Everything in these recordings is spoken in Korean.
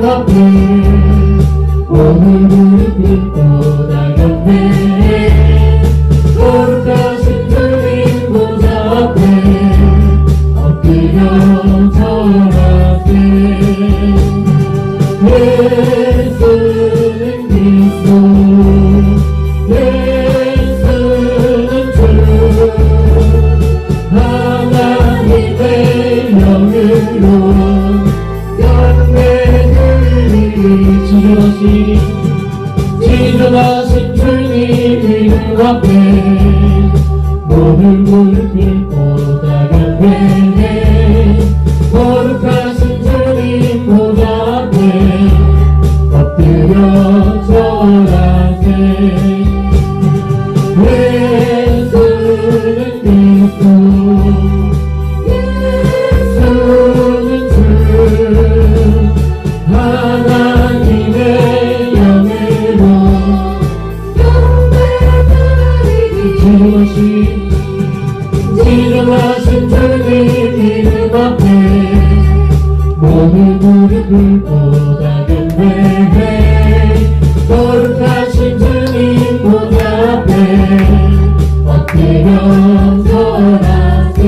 앞에 오늘 무릎 꿇고 나갔네. 거룩하신 주님 보좌 앞에 엎드려 절하세. 예수는 그리스도, 예수는 주, 하나님의 영으로 지존하신 주님 이름 앞에 몸을 무릎 꿇고 나갔네. 거룩하신 주님 보좌 앞에 엎드려 절하세. 예수는 그리스도, 예수는 주, 하나님의 영으로 지존하신 주님 이름 앞에 몸을 무릎 꿇고 나갔네. 거룩하신 주님 보좌 앞에 엎드려 절하세.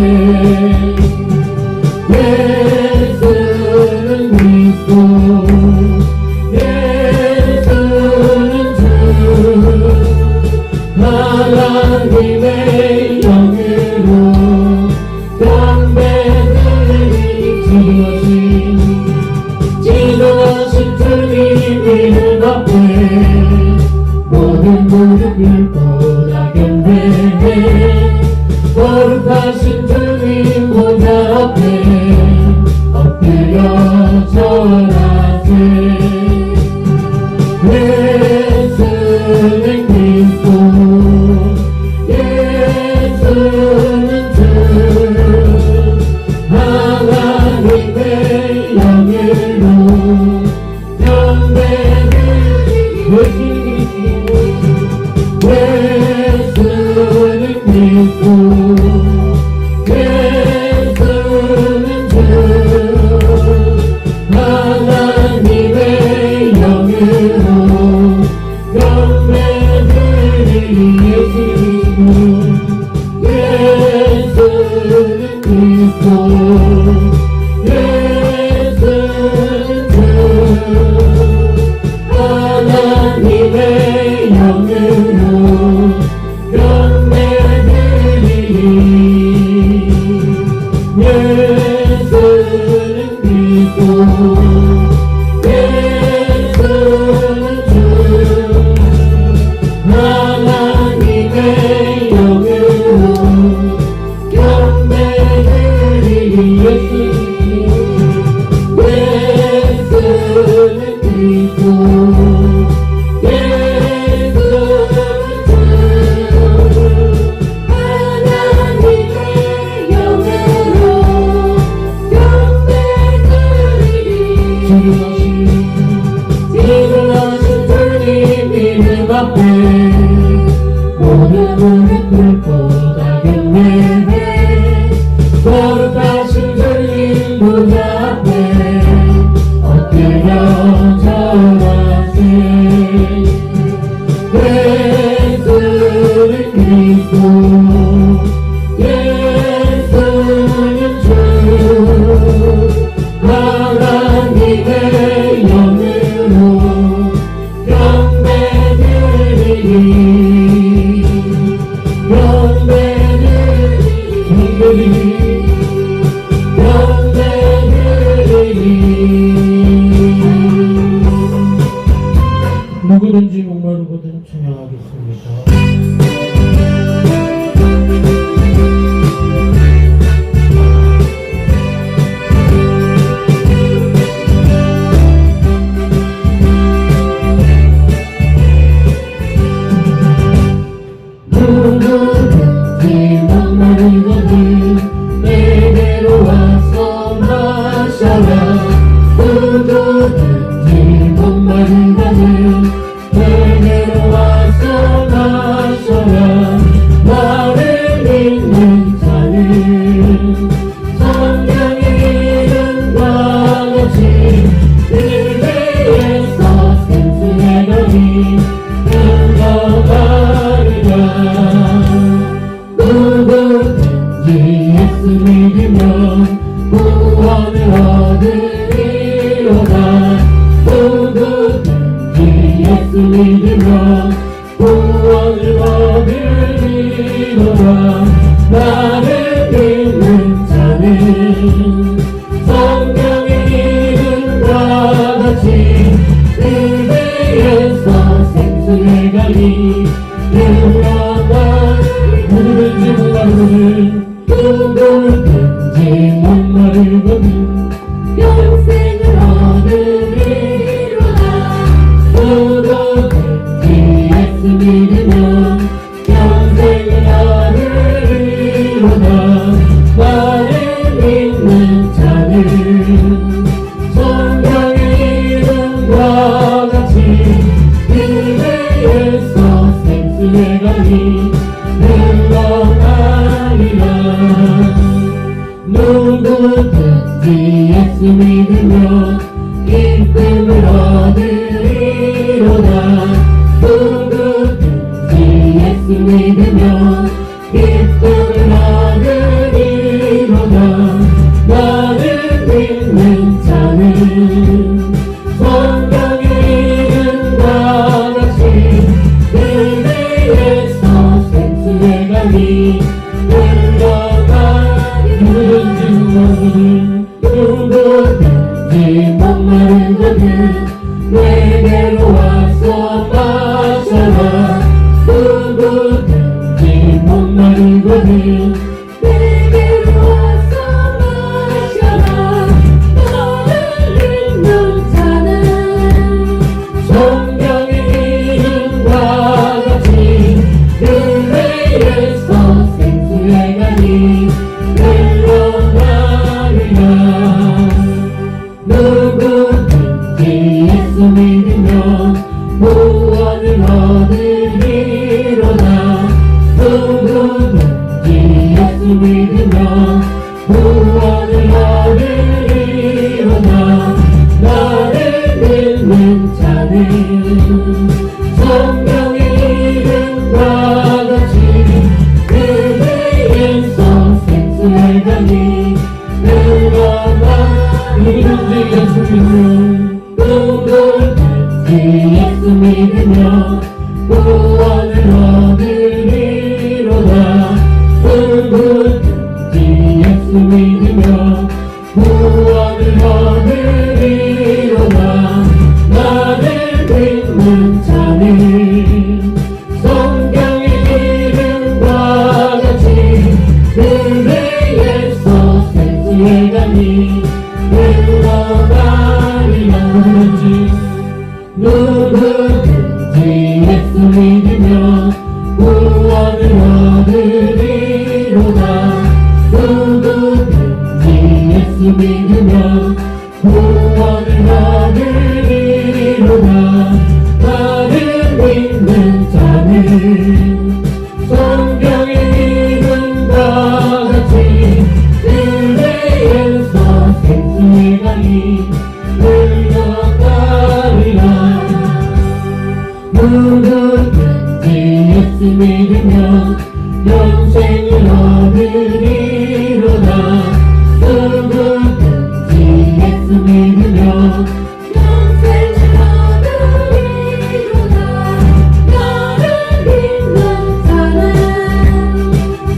예수는 그리스도, 예수는 주, 하나님의 영으로 경배드리니. 지존하신 주님 이름 앞에 모든 무릎 꿇고 나갔네. 거룩하신 주님 보좌 앞에 엎드려 절하세. 예수는 그리스도, 예수는 주, 하나님의 영으로 경배드리니. 예수는 그리스도, 예수는 주, 하나님의 영으로 경배드리니. 예수는 그리스도, 예수는 주, 하나님의 영으로 경배드리니. 예수는 그리스도, 예수는 주, 하나님의 영으로 경배드리니. 예수는 그리스도, 예수는 주, 하나님의 영으로 경배드리니. 지존하신 주님 이름 앞에 모든 무릎 꿇고 나갔네. 거룩하신 주님 보좌 앞에 엎드려 절하세. 예수는 그리스도, 예수는 주, 하나님의 영으로 경배드리니. 누구든지 목마르거든 찬양하겠습니다. 누구든지 목마르거든 예수 믿으면 구원을 얻으리로다. 누구든지 예수 믿으면 구원을 얻으리로다. 나를 믿는 자는 성경의 이름과 같이 그대에서 생수의 강이 흘러나. 누구든지 목마르거든 영생을 얻으리로다. 누구든지 예수 믿으면 영생을 얻으리로다. 나를 믿는 자는 성경의 이름과 같이 그대에서 생수의 강이 흘러가리라. 누구든지 예수 믿으면 기쁨을 얻으리로다. 누구든지 예수 믿으면 기쁨을 얻으리로다. 나를 믿는 자는 성경의 이름과 같이 그대에서 생수의 강이 누구든지 목마르거든 내게로 와서 마셔라. 누구든지 목마르거든 내게로 와서 마셔라. 너를 믿는 자는 성경의 이름과 같이 그대에서 생수의 강이 흘러가리라. 누구든지 예수 믿으면 구원을 얻으리로다. 누구든지 예수 믿으면 구원을 얻으리로다. 나를 믿는 자는 성경의 이름과 같이 그대에서 생수의 강이 흘러나. 누구든지 예수 믿으면 구원을 얻으리로다. 누구든지 예수 믿으면 구원을 얻으리로다. 나를 믿는 자는 성경의 이름과 같이 그대에서 생수의 강이 흘러가리라. 누구든지 예수 믿으면 구원을 얻으리로다. 누구든지 예수 믿으면 구원을 얻으리로다. 나를 믿는 자는 성경의 이름과 같이 그대에서 생수의 강이 흘러가리라. 누구든지 예수 믿으면 영생을 얻으리로다. 누구든지 예수 믿으면 영생을 얻으리로다. 나를 믿는 자는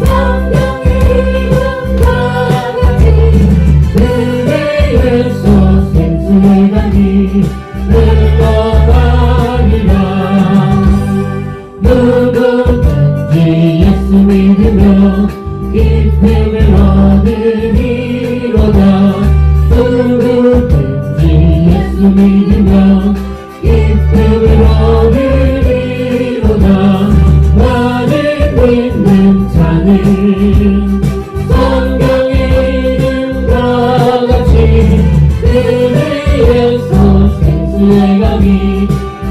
성경의 이름과 같이 그대에서 생수의 강이 흘러가리라. 누구든지 예수 믿으면 기쁨을 얻으리로다. 누구든지 예수 믿으면 기쁨을 얻으리로다. 나를 믿는 자는 성경의 이름과 같이 그대에서 생수의 강이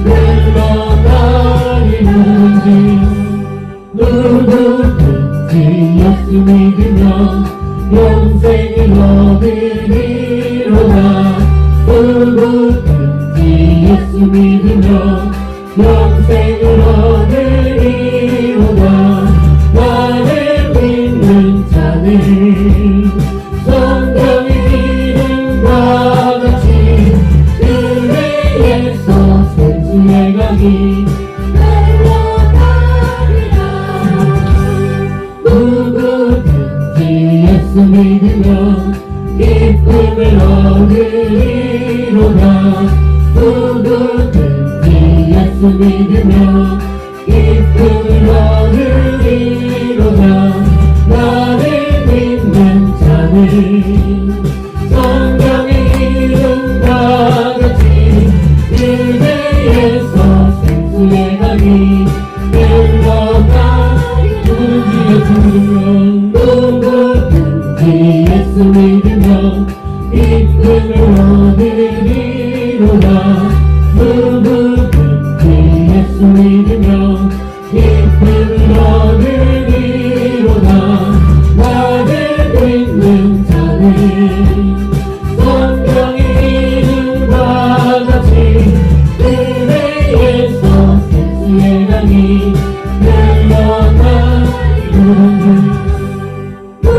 흘러가리라. 누구든지 예수 믿으면 영생을 얻으리로다. 누구든지 예수 믿으면 영생을 얻으리로다. 나를 믿는 자는 성경의 이름과 같이 은혜에서 생수의 강이 흘러가리라. 누구든지 예수 믿으면 기쁨을 얻으리로다. 누구든지 예수 믿으면 기쁨을 얻으리로다. 나를 믿는 자는 성경의 이름과 같이 은혜에서 생수의 강이 흘러가리라. 누구든지 예수 믿으면 기쁨을 얻으리로다. 누구든지 예수 믿으면 기쁨을 얻으리로다. 나를 믿는 자는 성경의 이름과 같이 은혜에서 생수의 강이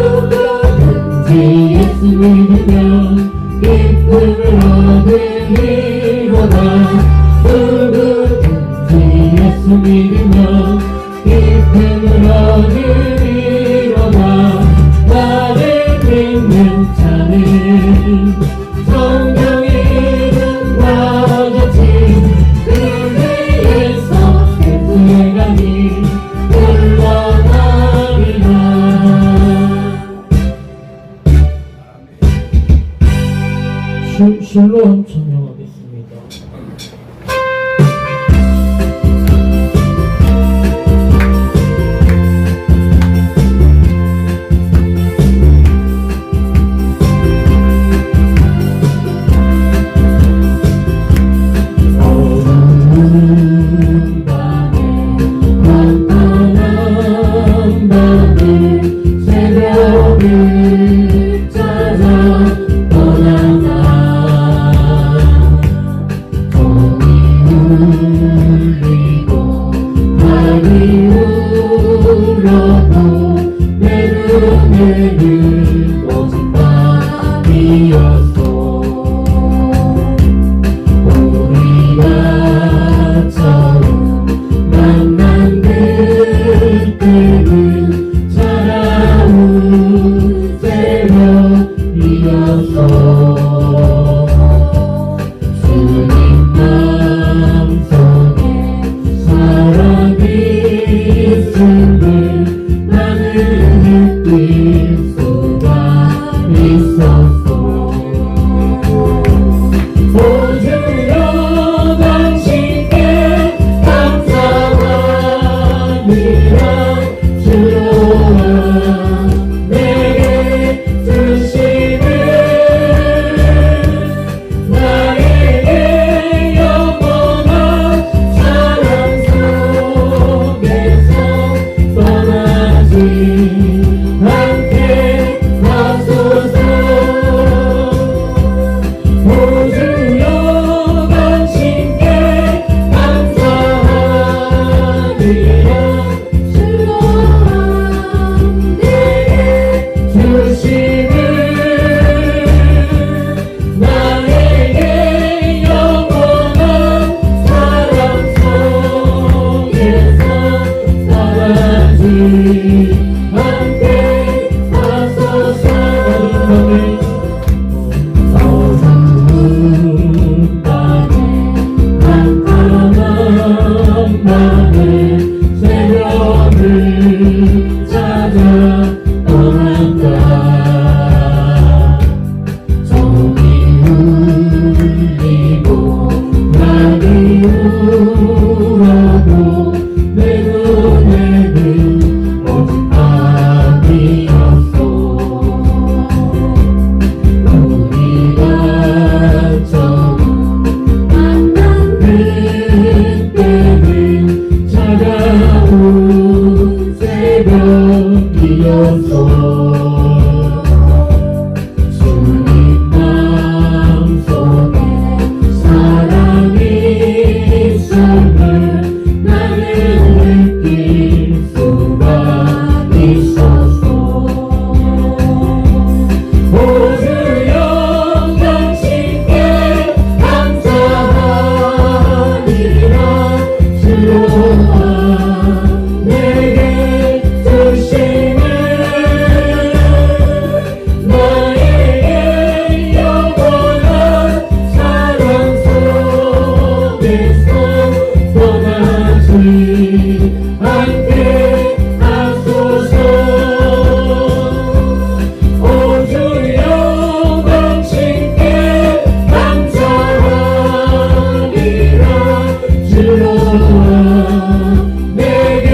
누구든지 예수 믿으면 기쁨을 얻으리로다. 누구든지 예수 믿으면 기쁨을 얻으리로다. 나를 믿는 자는 성경의 이름과 같이 은혜에서 생수의 강이 흘러가리라. 실로암 찬양하겠습니다. 오주여 당신께 감사하리라. 주로와 내게 주시는 나에게 영원한 사랑 속에서 떠나지 않게 하소서. 오주여 당신께 감사하리라. 주로와 내게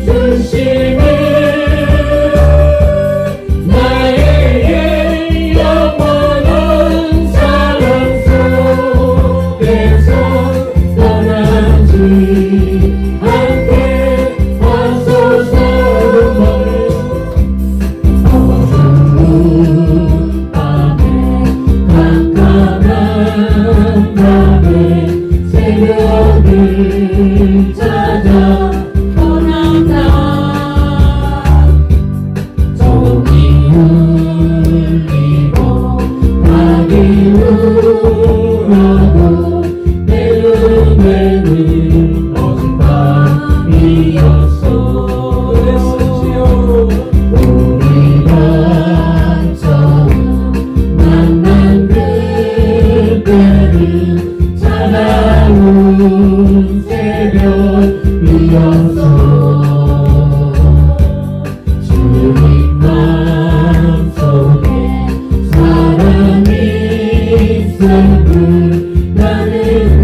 주시는 나에게 영원한 사랑 속에서 떠나지 않게 하소서. 밤에 깜깜한 밤에 새벽을 찾아 떠난다. 종이 울리고 낙이 울어도 내 눈에는 어젯밤이었어. 우리가 처음 만난 그때는 차가운 새벽이었어. 주님 마음속에 사랑이 있음을 나는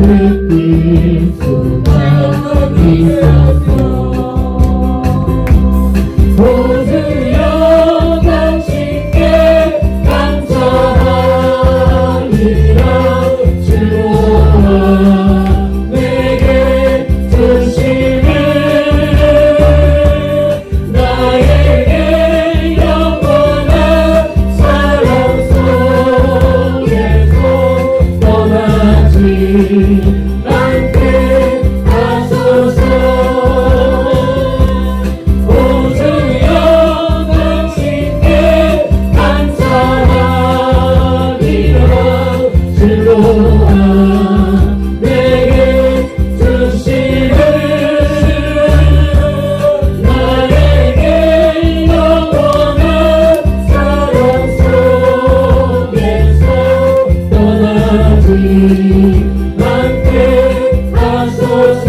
느낄 수가 있었어. 오주여 당신께 감사하리라. 주로와 내게 주시는 나에게 영원한 사랑 속에서 떠나지 않게 하소서. 오주여 당신께 감사하리라. 주로와 내게 주시는 나에게 영원한 사랑 속에서 떠나지 않게 하소서.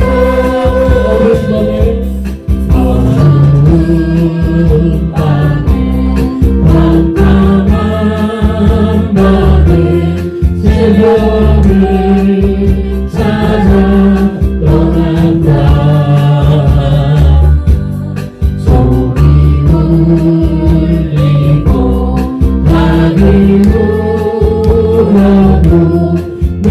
어두운 밤에 깜깜한 밤에 새벽을 찾아 떠난다. 종이 울리고 낙이 울어도 내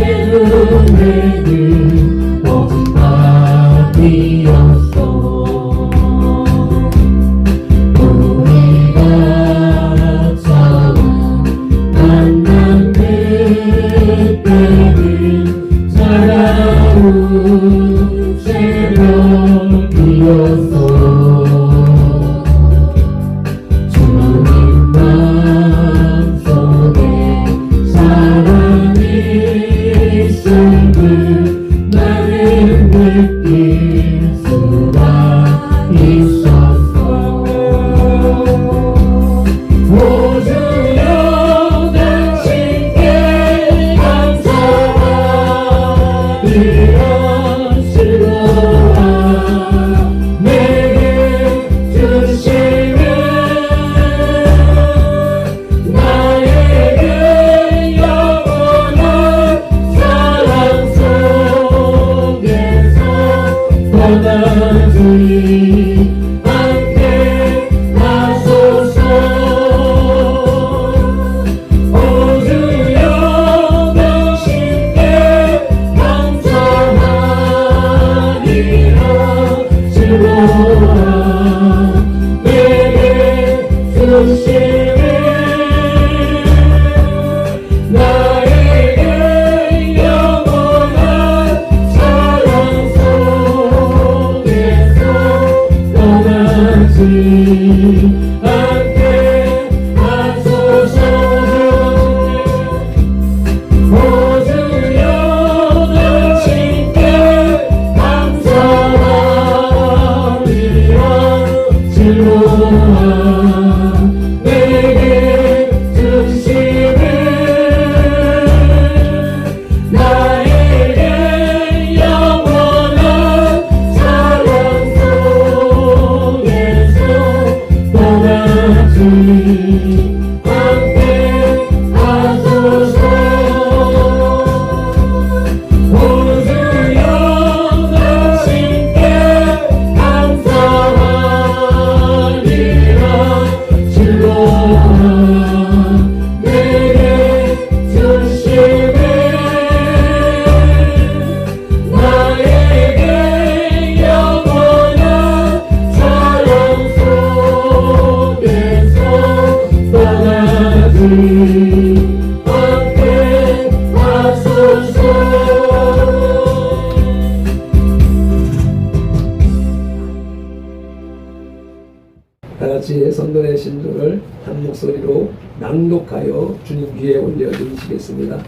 낭독하여 주님 귀에 올려드리시겠습니다.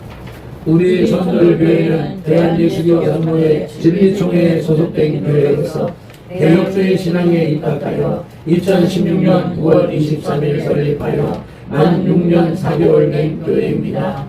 우리 선돌교회는 대한예수교 장로회 진리총회에 소속된 교회에서 개혁주의 신앙에 입학하여 2016년 9월 23일 설립하여 만 6년 4개월 된 교회입니다.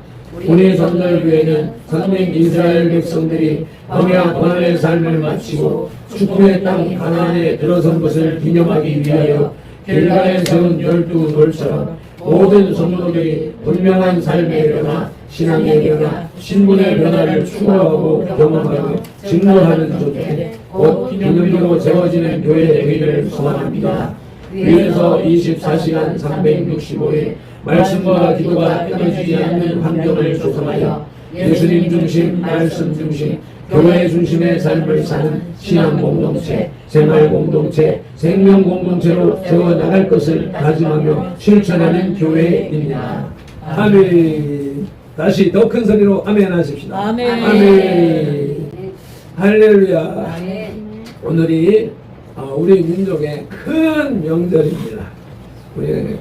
우리 선돌교회는 선민 이스라엘 백성들이 광야 고난의 삶을 마치고 축복의 땅 가나안에 들어선 것을 기념하기 위하여 길가에 세운 12돌처럼 모든 성도들이 분명한 삶의 변화, 신앙의 변화, 신분의 변화를 추구하고 경험하고 증거하는 조태, 곧 기념비로 세워지는 교회 되기를 소망합니다. 위에서 24시간 365일 말씀과 기도가 끊어지지 않는 환경을 조성하여 예수님 중심, 말씀 중심, 교회 중심의 삶을 사는 신앙 공동체, 생활 공동체, 생명 공동체로 세워나갈 것을 다짐하며 실천하는 교회입니다. 아멘. 다시 더 큰 소리로 아멘 하십시다. 아멘. 아멘. 할렐루야. 오늘이 우리 민족의 큰 명절입니다. 우리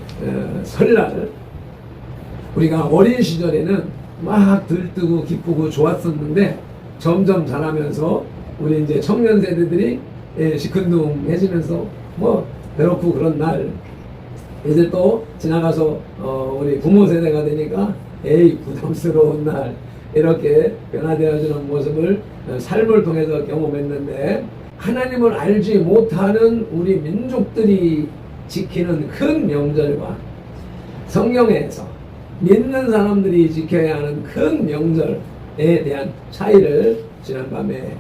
설날. 우리가 어린 시절에는 막 들뜨고 기쁘고 좋았었는데 점점 자라면서 우리 이제 청년 세대들이 시큰둥해지면서 뭐 배고프고 그런 날 이제 또 지나가서 우리 부모 세대가 되니까 에이 부담스러운 날 이렇게 변화되어지는 모습을 삶을 통해서 경험했는데 하나님을 알지 못하는 우리 민족들이 지키는 큰 명절과 성경에서 믿는 사람들이 지켜야 하는 큰 명절에 대한 차이를 지난밤에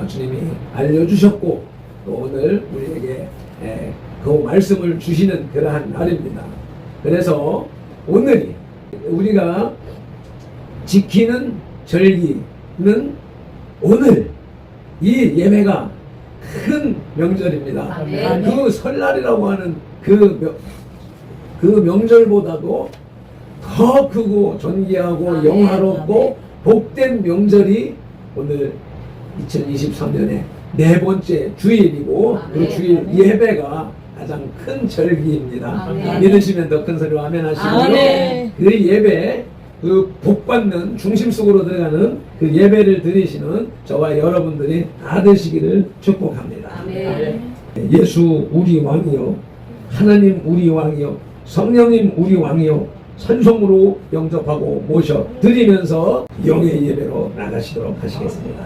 주님이 알려주셨고 또 오늘 우리에게 그 말씀을 주시는 그러한 날입니다. 그래서 오늘이 우리가 지키는 절기는 오늘 이 예배가 큰 명절입니다. 그 설날이라고 하는 그 명절보다도 더 크고 존귀하고 영화롭고 복된 명절이 오늘 2023년의 네 번째 주일이고 그 주일 예배가 가장 큰 절기입니다. 믿으시면 더 큰 소리로 아멘 하시고요. 그 예배, 그 복받는 중심 속으로 들어가는 그 예배를 드리시는 저와 여러분들이 다 되시기를 축복합니다. 예수 우리 왕이요, 하나님 우리 왕이요, 성령님 우리 왕이요, 찬송으로 영접하고 모셔 드리면서 영의 예배로 나가시도록 하시겠습니다.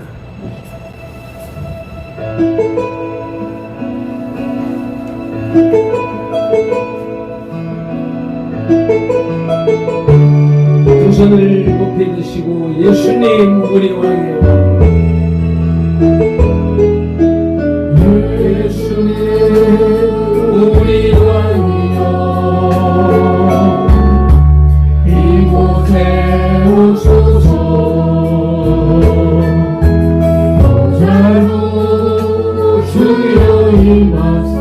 두 손을 높이 드시고 예수님 우리 왕이요, 예수님 우리 왕이요, 이곳에 오소서. 보좌로 주여 임하사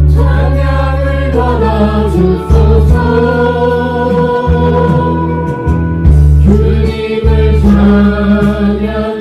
찬양을 받아주소서. 주님을 찬양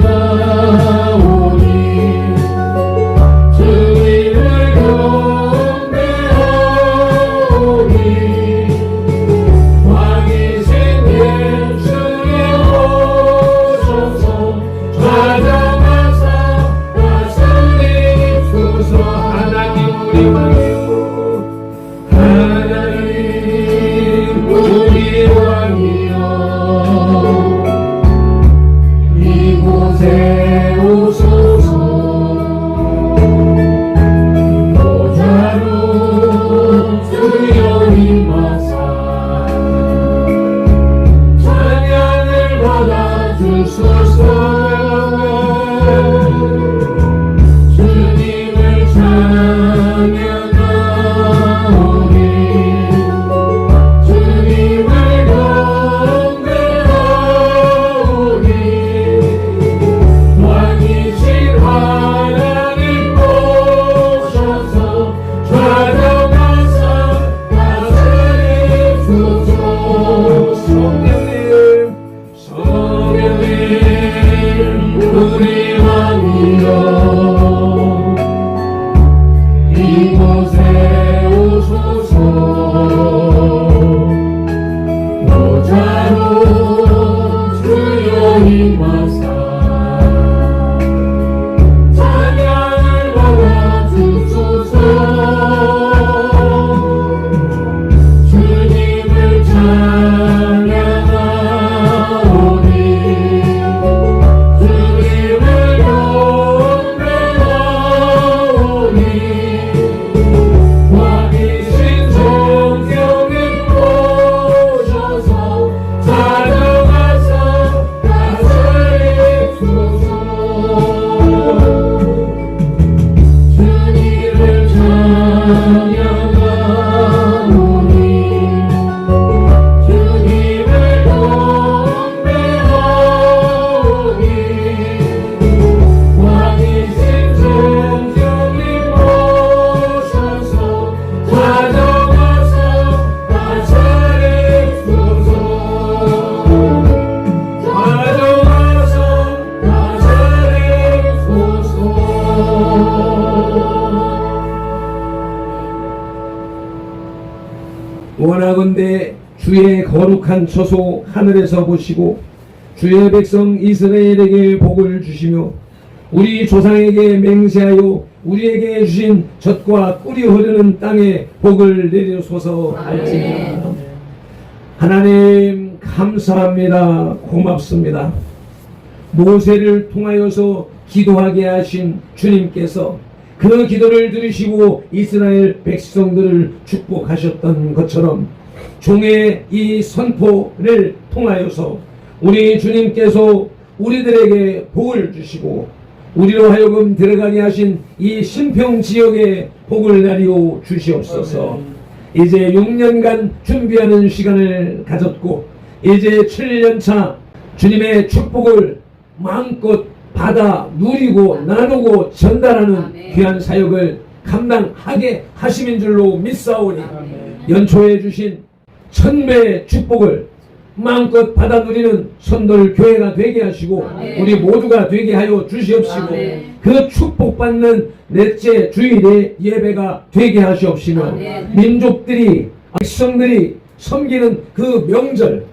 원하건대 주의 거룩한 처소 하늘에서 보시고 주의 백성 이스라엘에게 복을 주시며 우리 조상에게 맹세하여 우리에게 주신 젖과 꿀이 흐르는 땅에 복을 내리소서 할지니라. 하나님 감사합니다. 고맙습니다. 모세를 통하여서 기도하게 하신 주님께서 그 기도를 들으시고 이스라엘 백성들을 축복하셨던 것처럼 종의 이 선포를 통하여서 우리 주님께서 우리들에게 복을 주시고 우리로 하여금 들어가게 하신 이 신평 지역에 복을 내리어 주시옵소서. 이제 6년간 준비하는 시간을 가졌고 이제 7년차 주님의 축복을 마음껏 받아 누리고 나누고 전달하는 귀한 사역을 감당하게 하심인 줄로 믿사오니 연초에 주신 천배의 축복을 마음껏 받아 누리는 선돌 교회가 되게 하시고 우리 모두가 되게 하여 주시옵시고 그 축복받는 넷째 주일의 예배가 되게 하시옵시며 민족들이 백성들이 섬기는 그 명절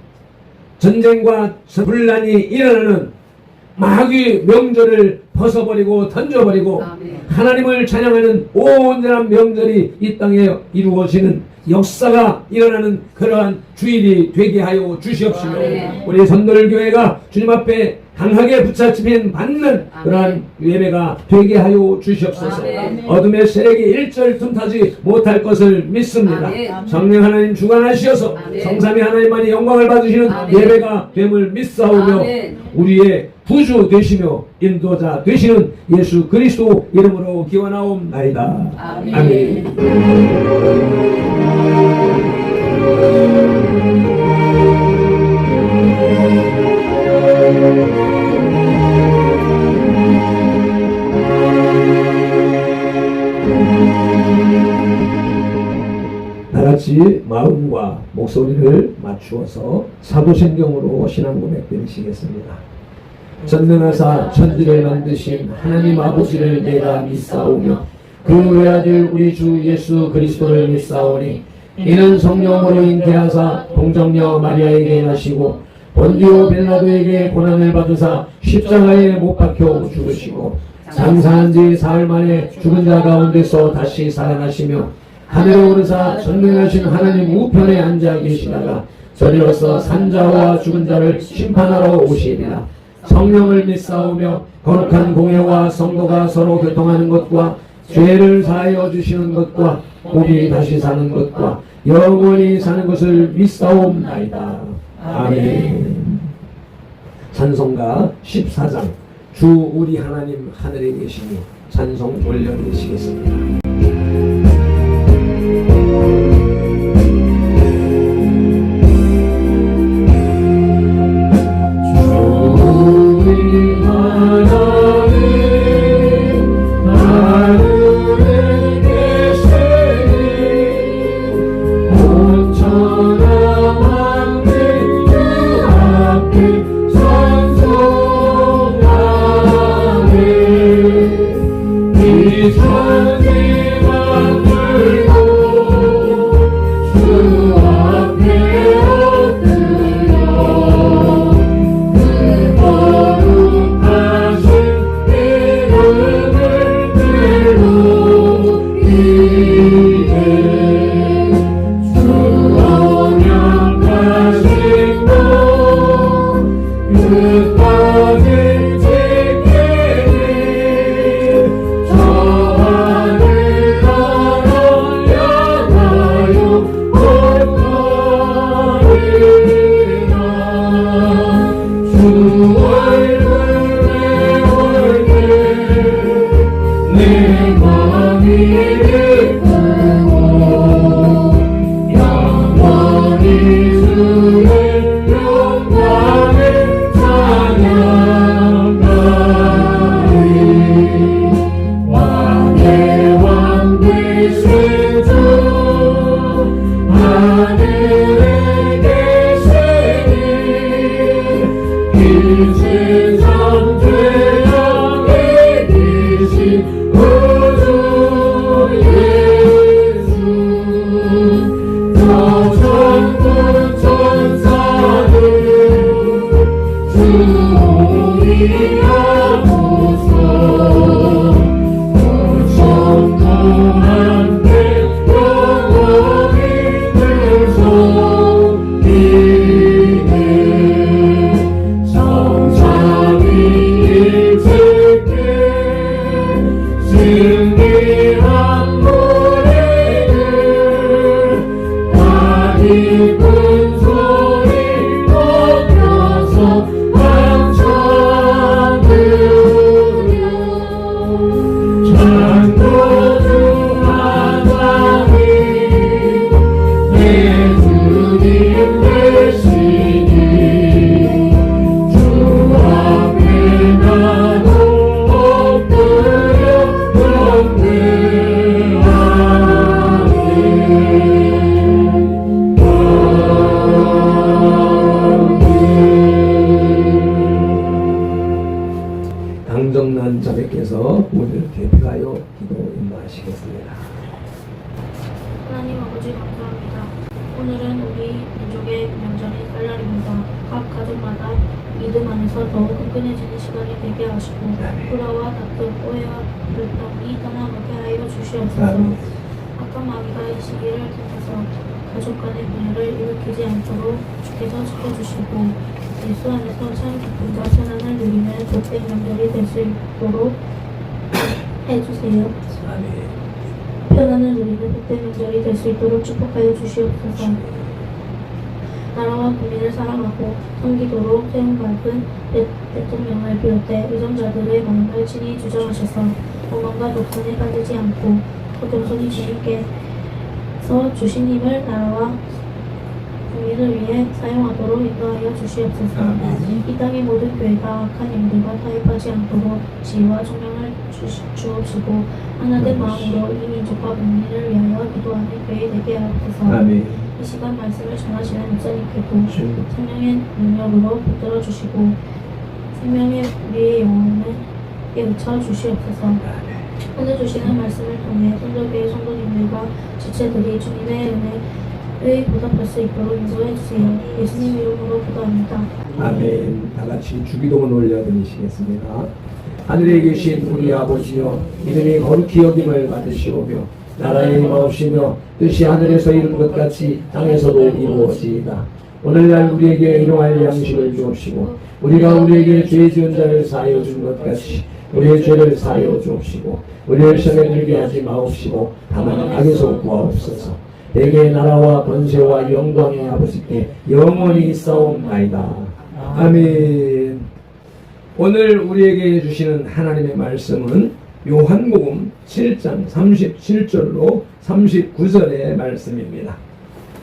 전쟁과 분란이 일어나는 마귀 명절을 벗어버리고 던져버리고 하나님을 찬양하는 온전한 명절이 이 땅에 이루어지는 역사가 일어나는 그러한 주일이 되게 하여 주시옵시며 우리 선돌교회가 주님 앞에 강하게 붙잡힌 받는 그러한 예배가 되게 하여 주시옵소서. 어둠의 세력이 일절 틈타지 못할 것을 믿습니다. 성령 하나님 주관하시어서 성삼위 하나님만이 영광을 받으시는 예배가 됨을 믿사오며 우리의 구주 되시며 인도자 되시는 예수 그리스도 이름으로 기원하옵나이다. 아멘. 다같이 마음과 목소리를 맞추어서 사도신경으로 신앙 고백 드리시겠습니다. 전능하사 천지를 만드신 하나님 아버지를 내가 믿사오며 그 외아들 우리 주 예수 그리스도를 믿사오니 이는 성령으로 잉태하사 동정녀 마리아에게 나시고 본디오 빌라도에게 고난을 받으사 십자가에 못 박혀 죽으시고 장사한 지 사흘 만에 죽은 자 가운데서 다시 살아나시며 하늘에 오르사 전능하신 하나님 우편에 앉아 계시다가 저리로서 산자와 죽은 자를 심판하러 오시리라. 성령을 믿사오며 거룩한 공회와 성도가 서로 교통하는 것과 죄를 사하여 주시는 것과 몸이 다시 사는 것과 영원히 사는 것을 믿사옵나이다. 아멘. 찬송가 14장 주 우리 하나님 하늘에 계시니 찬송 올려드리시겠습니다. 기쁜 소리 높여서 감춰드려 창조주 하나님 예수님 되시니 주 앞에 나도 엎드려 강정란 자매께서 오늘 대표하여 기도 임하시겠습니다. 하나님 아버지 감사합니다. 오늘은 우리 민족의 명절인 설날입니다. 각 가족마다 믿음 안에서 더욱 끈끈해지는 시간이 되게 하시고 불화와 다툼, 오해와 불평이 떠나가게 하여 주시옵소서. 악한 마귀가 이 시기를 통해서 가족 간의 분열을 일으키지 않도록 주께서 지켜주시고 예수 안에서 참 기쁨과 선한을 누리는 복된 명절이 될 수 있도록 해주세요. 편안을 누리는 복된 명절이 될 수 있도록 축복하여 주시옵소서. 나라와 국민을 사랑하고 섬기도록 세움받은 대통령을 비롯해 의정자들의 마음을 친히 주장하셔서 원망과 독선에 빠지지 않고 겸손히 주님께서 주신 힘을 나라와 국민을 위해 사용하도록 인도하여 주시옵소서. 이 땅의 모든 교회가 악한 영들과 타협하지 않도록 지혜와 총명을 주옵시고 하나된 마음으로 이 민족과 국민을 위하여 기도하는 교회 되게 하옵소서. 이 시간 말씀을 전하시는 목사님께도 성령의 능력으로 붙들어 주시고 생명의 우리의 영혼을 깨우쳐 주시옵소서. 오늘 주시는 말씀을 통해 성도교회 성도님들과 지체들이 주님의 은혜의 보답할 수 있도록 인도해 주세요. 예수님 이름으로 기도합니다. 아멘. 다 같이 주기도문 올려드리시겠습니다. 하늘에 계신 우리 아버지여, 이름이 거룩히 여김을 받으시오며 나라의 임하옵시며 뜻이 하늘에서 이룬 것 같이 땅에서도 이루어지이다. 오늘날 우리에게 일용할 양식을 주옵시고 우리가 우리에게 죄 지은 자를 사하여 준 것 같이 우리의 죄를 사하여 주옵시고 우리를 시험에 들게 하지 마옵시고 다만 악에서 구하옵소서. 대개의 나라와 권세와 영광의 아버지께 영원히 있사옵나이다. 아멘. 오늘 우리에게 주시는 하나님의 말씀은 요한복음 7장 37절로 39절의 말씀입니다.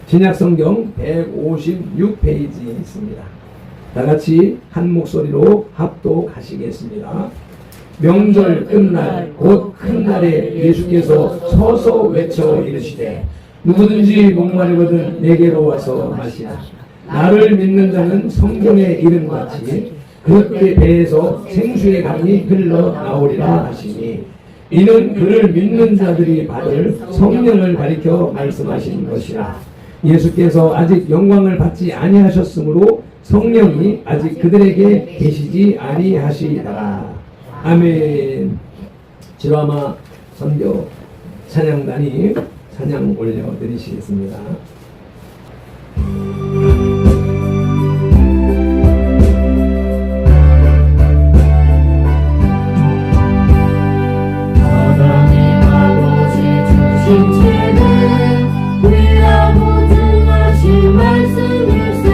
신약성경 156페이지에 있습니다. 다같이 한 목소리로 합독하시겠습니다. 명절 끝날 곧 큰 날에 예수께서 서서 외쳐 이르시되 누구든지 목마르거든 내게로 와서 마시라. 나를 믿는 자는 성경의 이름같이 그때 배에서 생수의 강이 흘러나오리라 하시니 이는 그를 믿는 자들이 받을 성령을 가리켜 말씀하신 것이라. 예수께서 아직 영광을 받지 아니하셨으므로 성령이 아직 그들에게 계시지 아니하시리라. 아멘. 지라마 선교 찬양단이 찬양 올려드리시겠습니다. 하나님 아버지 주신 죄는 위하고 증하신 말씀일세.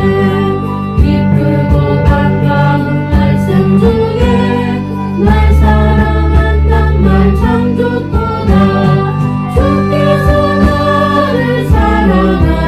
기쁘고 반가운 말씀 중에 날 사랑한단 말 참 좋도다. 주께서 나를 사랑하시니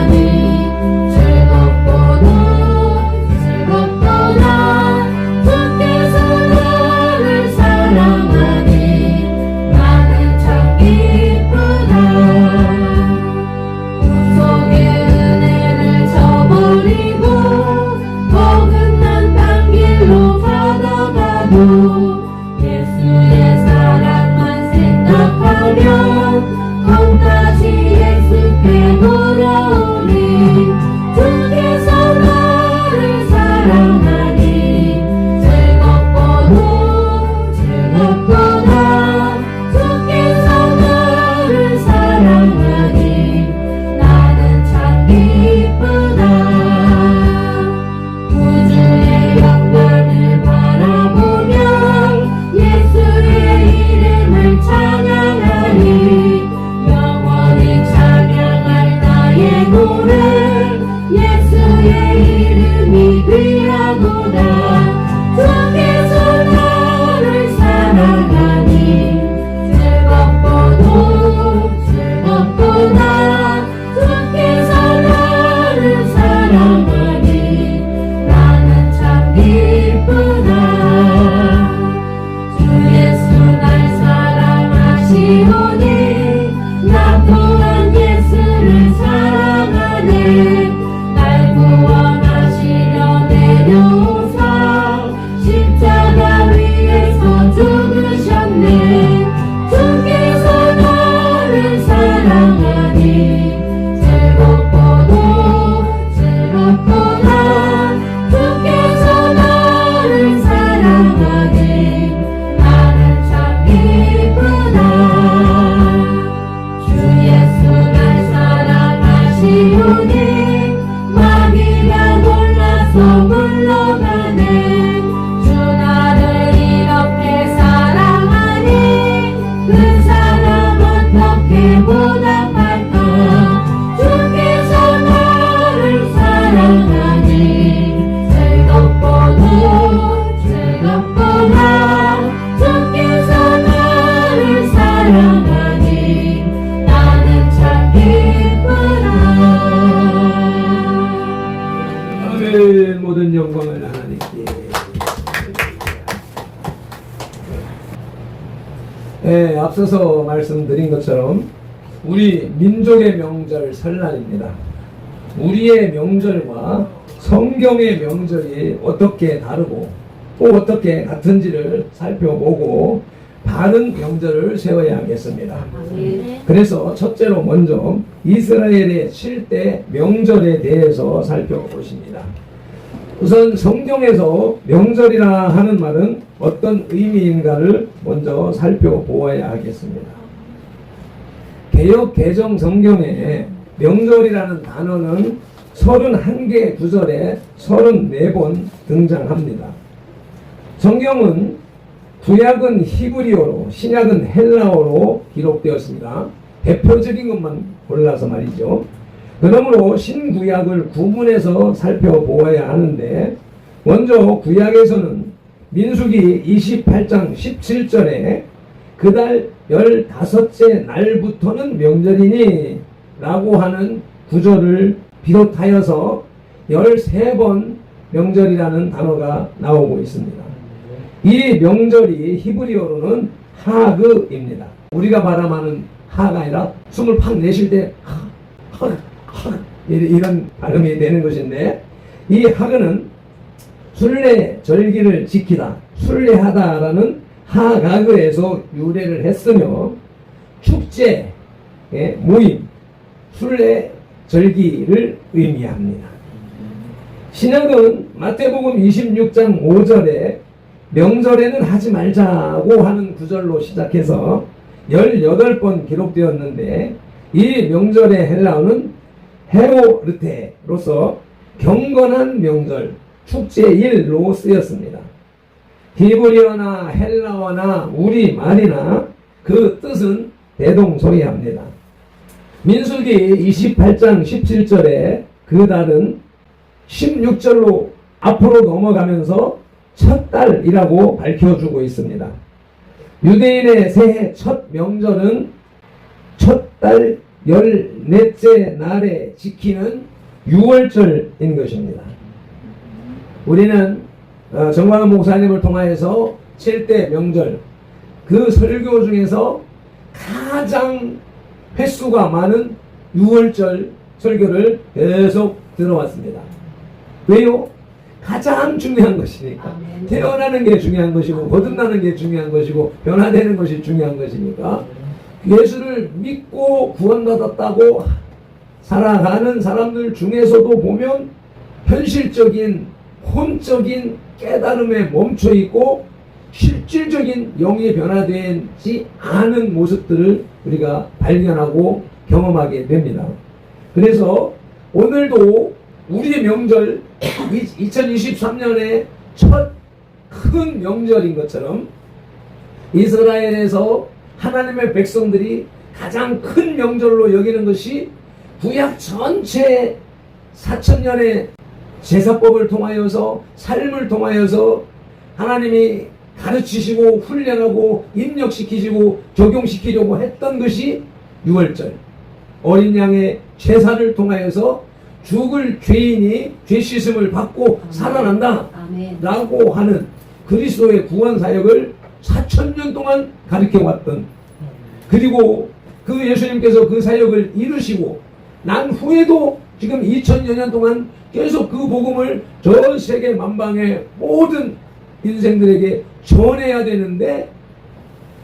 모든 영광을 하나님께. 네, 앞서서 말씀드린 것처럼 우리 민족의 명절 설날입니다. 우리의 명절과 성경의 명절이 어떻게 다르고 또 어떻게 같은지를 살펴보고 바른 명절을 세워야 하겠습니다. 그래서 첫째로 먼저 이스라엘의 7대 명절에 대해서 살펴보십니다. 우선 성경에서 명절이라 하는 말은 어떤 의미인가를 먼저 살펴보아야 하겠습니다. 개역 개정 성경에 명절이라는 단어는 31개 구절에 34번 등장합니다. 성경은 구약은 히브리어로 신약은 헬라어로 기록되었습니다. 대표적인 것만 골라서 말이죠. 그러므로 신구약을 구분해서 살펴보아야 하는데 먼저 구약에서는 민수기 28장 17절에 그달 15째 날부터는 명절이니 라고 하는 구절을 비롯하여서 13번 명절이라는 단어가 나오고 있습니다. 이 명절이 히브리어로는 하그입니다. 우리가 말하는 하가 아니라 숨을 팍 내쉴 때 이런 발음이 되는 것인데, 이 하그는 순례 절기를 지키다, 순례하다라는 하가그에서 유래를 했으며 축제, 모임, 순례 절기를 의미합니다. 신약은 마태복음 26장 5절에 명절에는 하지 말자고 하는 구절로 시작해서 18번 기록되었는데, 이 명절의 헬라어는 헤오르테로서 경건한 명절, 축제일로 쓰였습니다. 히브리어나 헬라어나 우리말이나 그 뜻은 대동소이합니다. 민수기 28장 17절에 그 달은 16절로 앞으로 넘어가면서 첫 달이라고 밝혀주고 있습니다. 유대인의 새해 첫 명절은 첫 달 14째 날에 지키는 유월절인 것입니다. 우리는 정광훈 목사님을 통하여서 7대 명절, 그 설교 중에서 가장 횟수가 많은 유월절 설교를 계속 들어왔습니다. 왜요? 가장 중요한 것이니까. 태어나는 게 중요한 것이고 거듭나는 게 중요한 것이고 변화되는 것이 중요한 것이니까, 예수를 믿고 구원받았다고 살아가는 사람들 중에서도 보면 현실적인 혼적인 깨달음에 멈춰있고 실질적인 영이 변화되지 않은 모습들을 우리가 발견하고 경험하게 됩니다. 그래서 오늘도 우리의 명절, 2023년의 첫 큰 명절인 것처럼 이스라엘에서 하나님의 백성들이 가장 큰 명절로 여기는 것이 구약 전체 4,000년의 제사법을 통하여서, 삶을 통하여서 하나님이 가르치시고 훈련하고 입력시키시고 적용시키려고 했던 것이 유월절, 어린 양의 제사를 통하여서 죽을 죄인이 죄 씻음을 받고 살아난다 라고 하는 그리스도의 구원 사역을 4,000년 동안 가르쳐 왔던, 그리고 그 예수님께서 그 사역을 이루시고 난 후에도 지금 2000여 년 동안 계속 그 복음을 전 세계 만방의 모든 인생들에게 전해야 되는데,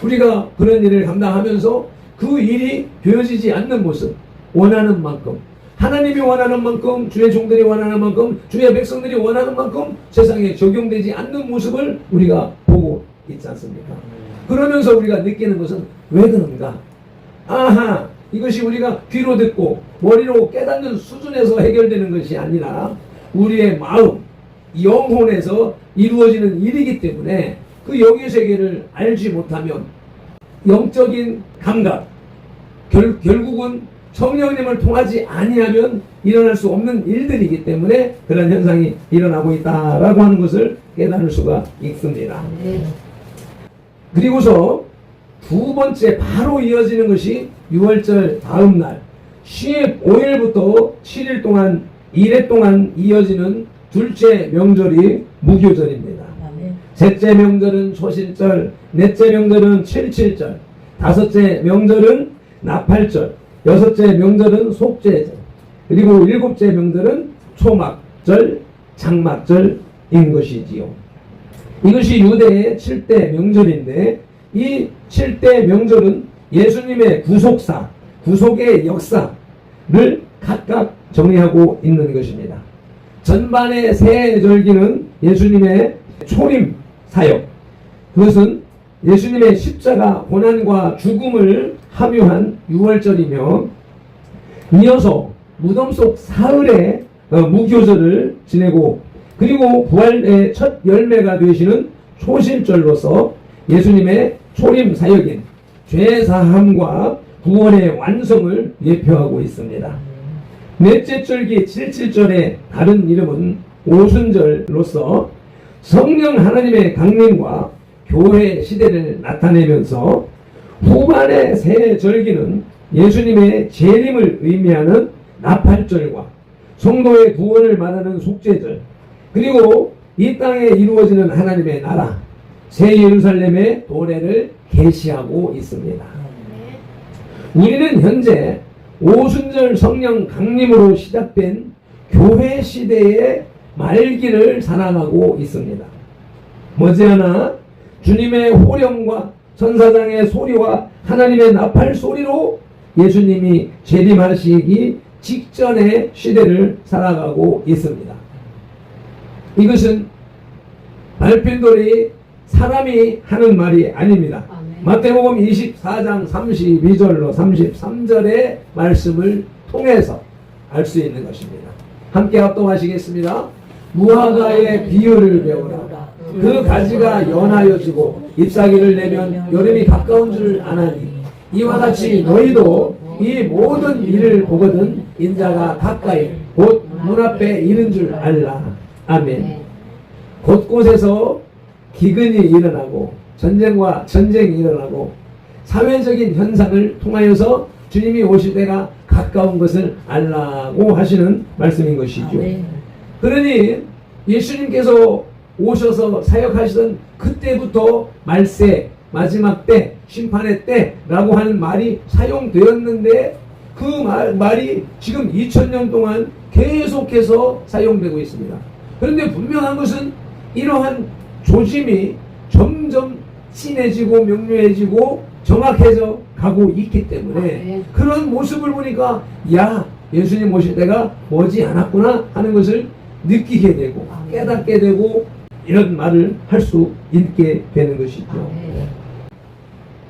우리가 그런 일을 감당하면서 그 일이 되어지지 않는 모습, 원하는 만큼, 하나님이 원하는 만큼, 주의 종들이 원하는 만큼, 주의 백성들이 원하는 만큼 세상에 적용되지 않는 모습을 우리가 보고 있지 않습니까? 그러면서 우리가 느끼는 것은 왜 그런가? 아하, 이것이 우리가 귀로 듣고 머리로 깨닫는 수준에서 해결되는 것이 아니라 우리의 마음, 영혼에서 이루어지는 일이기 때문에 그 영의 세계를 알지 못하면 영적인 감각, 결국은 성령님을 통하지 아니하면 일어날 수 없는 일들이기 때문에 그런 현상이 일어나고 있다라고 하는 것을 깨달을 수가 있습니다. 그리고서 두 번째 바로 이어지는 것이 유월절 다음 날 15일부터 7일 동안 1회 동안 이어지는 둘째 명절이 무교절입니다. 아멘. 셋째 명절은 초실절, 넷째 명절은 칠칠절, 다섯째 명절은 나팔절, 여섯째 명절은 속죄절, 그리고 일곱째 명절은 초막절, 장막절인 것이지요. 이것이 유대의 7대 명절인데 이 7대 명절은 예수님의 구속사, 구속의 역사를 각각 정의하고 있는 것입니다. 전반의 세 절기는 예수님의 초림 사역, 그것은 예수님의 십자가 고난과 죽음을 함유한 유월절이며, 이어서 무덤 속 사흘의 무교절을 지내고, 그리고 부활의 첫 열매가 되시는 초실절로서 예수님의 초림 사역인 죄사함과 구원의 완성을 예표하고 있습니다. 넷째 절기 칠칠절의 다른 이름은 오순절로서 성령 하나님의 강림과 교회 시대를 나타내면서, 후반의 세 절기는 예수님의 재림을 의미하는 나팔절과 성도의 구원을 말하는 속죄절, 그리고 이 땅에 이루어지는 하나님의 나라 새 예루살렘의 도래를 계시하고 있습니다. 우리는 현재 오순절 성령 강림으로 시작된 교회 시대의 말기를 살아가고 있습니다. 머지않아 주님의 호령과 천사장의 소리와 하나님의 나팔 소리로 예수님이 재림하시기 직전의 시대를 살아가고 있습니다. 이것은 발핀돌이 사람이 하는 말이 아닙니다. 마태복음 24장 32절로 33절의 말씀을 통해서 알 수 있는 것입니다. 함께 합동하시겠습니다. 무화과의 비유를 배우라. 그 가지가 연하여지고 잎사귀를 내면 여름이 가까운 줄 아나니, 이와 같이 너희도 이 모든 일을 보거든 인자가 가까이 곧 문 앞에 이른 줄 알라. 아멘. 곳곳에서 기근이 일어나고 전쟁과 전쟁이 일어나고 사회적인 현상을 통하여서 주님이 오실 때가 가까운 것을 알라고 하시는 말씀인 것이죠. 그러니 예수님께서 오셔서 사역하시던 그때부터 말세, 마지막 때, 심판의 때라고 하는 말이 사용되었는데, 그 말이 지금 2000년 동안 계속해서 사용되고 있습니다. 그런데 분명한 것은 이러한 조짐이 점점 진해지고 명료해지고 정확해져 가고 있기 때문에, 그런 모습을 보니까 야, 예수님 오실 때가 머지 않았구나 하는 것을 느끼게 되고 깨닫게 되고 이런 말을 할 수 있게 되는 것이죠.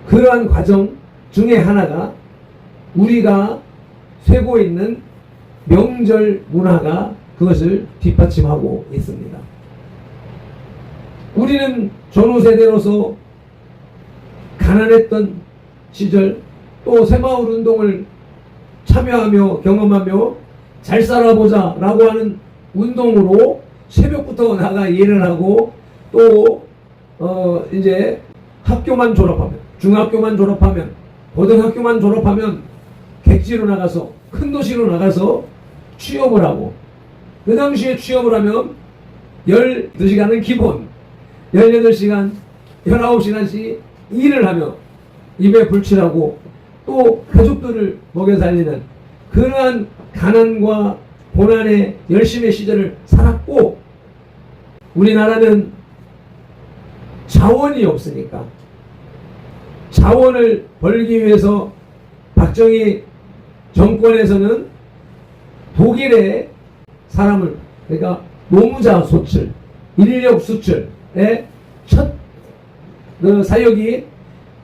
그러한 과정 중에 하나가 우리가 쇠고 있는 명절 문화가 그것을 뒷받침하고 있습니다. 우리는 전후 세대로서 가난했던 시절, 또 새마을 운동을 참여하며 경험하며 잘 살아보자 라고 하는 운동으로 새벽부터 나가 일을 하고, 또 이제 학교만 졸업하면, 중학교만 졸업하면, 고등학교만 졸업하면 객지로 나가서, 큰 도시로 나가서 취업을 하고, 그 당시에 취업을 하면 12시간은 기본, 18시간, 19시간씩 일을 하며 입에 불칠하고 또 가족들을 먹여 살리는 그러한 가난과 고난의 열심의 시절을 살았고, 우리나라는 자원이 없으니까 자원을 벌기 위해서 박정희 정권에서는 독일의 사람을, 그러니까 노무자 소출, 인력 수출의 첫 사역이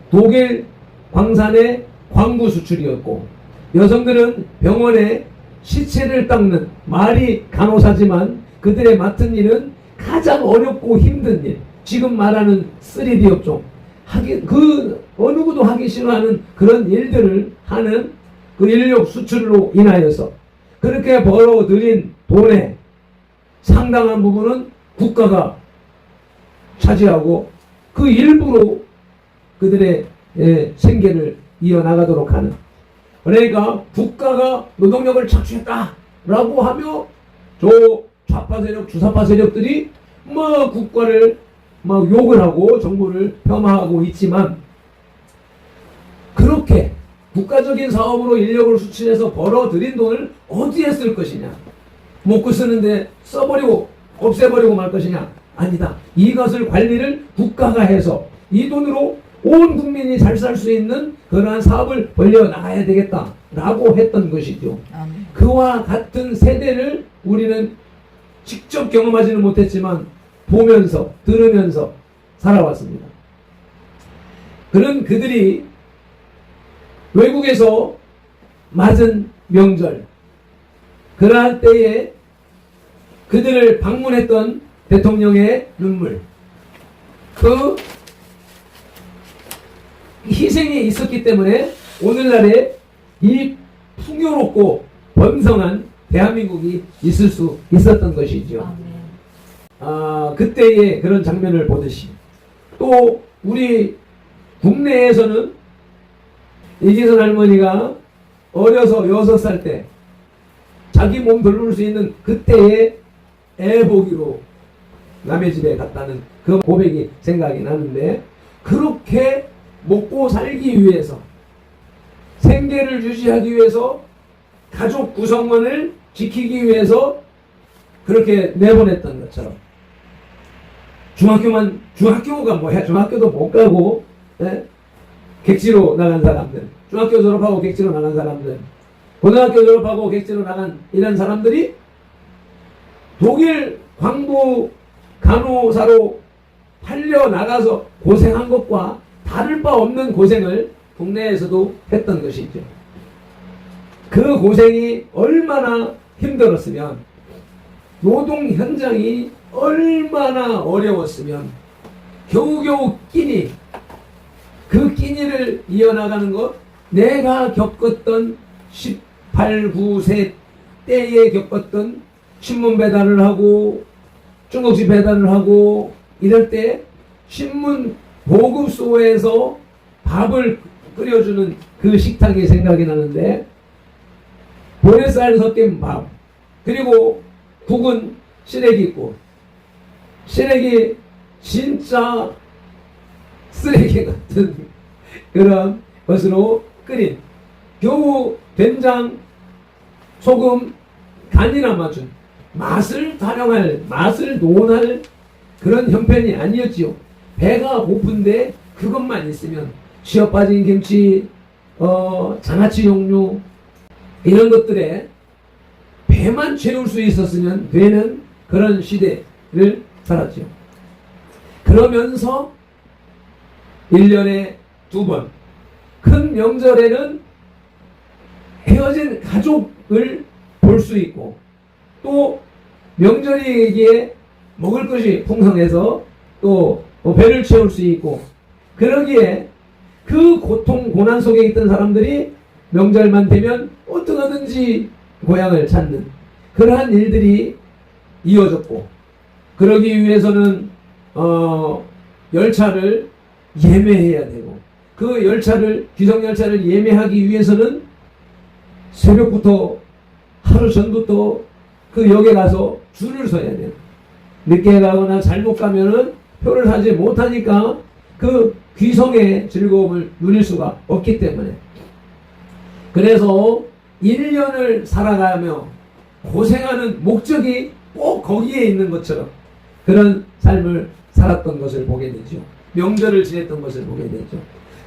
독일 광산의 광부 수출이었고, 여성들은 병원에 시체를 닦는 말이 간호사지만 그들의 맡은 일은 가장 어렵고 힘든 일, 지금 말하는 3D 업종, 그 어느 누구도 하기 싫어하는 그런 일들을 하는 그 인력 수출로 인하여서 그렇게 벌어들인 돈의 상당한 부분은 국가가 차지하고 그 일부로 그들의 생계를 이어나가도록 하는, 그러니까 국가가 노동력을 착취했다라고 하며 저 좌파 세력, 주사파 세력들이 뭐 국가를 막 욕을 하고 정부를 폄하하고 있지만, 그렇게 국가적인 사업으로 인력을 수출해서 벌어들인 돈을 어디에 쓸 것이냐? 먹고 쓰는데 써버리고 없애버리고 말 것이냐? 아니다. 이것을 관리를 국가가 해서 이 돈으로 온 국민이 잘 살 수 있는 그러한 사업을 벌려나가야 되겠다라고 했던 것이죠. 그와 같은 세대를 우리는 직접 경험하지는 못했지만 보면서 들으면서 살아왔습니다. 그런 그들이 외국에서 맞은 명절, 그러한 때에 그들을 방문했던 대통령의 눈물, 그 희생이 있었기 때문에 오늘날에 이 풍요롭고 번성한 대한민국이 있을 수 있었던 것이죠. 그때의 그런 장면을 보듯이 또 우리 국내에서는 이기선 할머니가 어려서 6살 때 자기 몸 돌볼 수 있는 그때의 애 보기로 남의 집에 갔다는 그 고백이 생각이 나는데, 그렇게 먹고 살기 위해서, 생계를 유지하기 위해서, 가족 구성원을 지키기 위해서 그렇게 내보냈던 것처럼, 중학교가 뭐야? 중학교도 못 가고, 객지로 나간 사람들, 중학교 졸업하고 객지로 나간 사람들, 고등학교 졸업하고 객지로 나간 이런 사람들이 독일 광부 간호사로 팔려 나가서 고생한 것과 다를 바 없는 고생을 국내에서도 했던 것이죠. 그 고생이 얼마나 힘들었으면, 노동 현장이 얼마나 어려웠으면 겨우겨우 끼니, 그 끼니를 이어나가는 것, 내가 겪었던 18, 9세 때에 겪었던 신문 배달을 하고 중국집 배달을 하고 이럴 때 신문 보급소에서 밥을 끓여주는 그 식탁이 생각이 나는데, 보리쌀 섞인 밥, 그리고 국은 시래기국, 시래기 진짜 쓰레기 같은 그런 것으로 끓인, 겨우 된장, 소금, 간이나 맞춘, 맛을 타령할, 맛을 논할 그런 형편이 아니었지요. 배가 고픈데 그것만 있으면 쉬어 빠진 김치, 장아찌 종류 이런 것들에 배만 채울 수 있었으면 되는 그런 시대를 살았죠. 그러면서 1년에 2번 큰 명절에는 헤어진 가족을 볼 수 있고, 또 명절이기에 먹을 것이 풍성해서 또 배를 채울 수 있고, 그러기에 그 고통 고난 속에 있던 사람들이 명절만 되면 어떻게든지 고향을 찾는 그러한 일들이 이어졌고, 그러기 위해서는 열차를 예매해야 되고, 그 열차를, 기성열차를 예매하기 위해서는 새벽부터, 하루 전부터 그 역에 가서 줄을 서야 돼요. 늦게 가거나 잘못 가면은 표를 사지 못하니까 그 귀성의 즐거움을 누릴 수가 없기 때문에, 그래서 1년을 살아가며 고생하는 목적이 꼭 거기에 있는 것처럼 그런 삶을 살았던 것을 보게 되죠. 명절을 지냈던 것을 보게 되죠.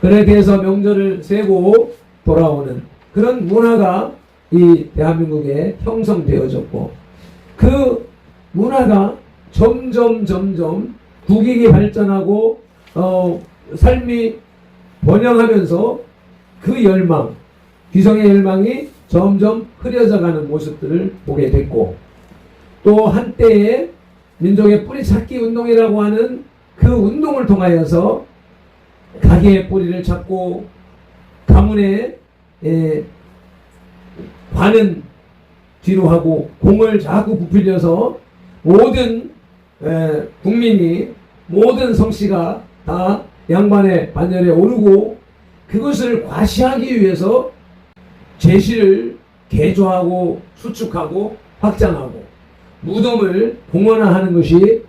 그렇게 해서 명절을 세고 돌아오는 그런 문화가 이 대한민국에 형성되어졌고, 그 문화가 점점 국익이 발전하고 삶이 번영하면서 그 열망, 귀성의 열망이 점점 흐려져가는 모습들을 보게 됐고, 또 한때에 민족의 뿌리찾기 운동이라고 하는 그 운동을 통하여서 가계의 뿌리를 찾고 가문의 관은 뒤로 하고 공을 자꾸 부풀려서 모든 국민이, 모든 성씨가 다 양반의 반열에 오르고, 그것을 과시하기 위해서 제시를 개조하고 수축하고 확장하고, 무덤을 봉헌화하는 것이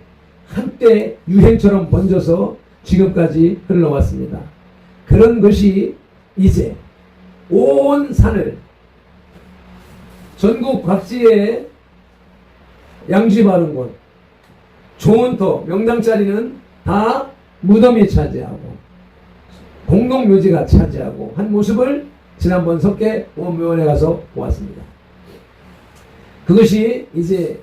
한때 유행처럼 번져서 지금까지 흘러왔습니다. 그런 것이 이제 온 산을 전국 각지에 양지 바른 곳, 좋은 터, 명당 자리는 다 무덤이 차지하고 공동묘지가 차지하고 한 모습을 지난번 석계 원묘원에 가서 보았습니다. 그것이 이제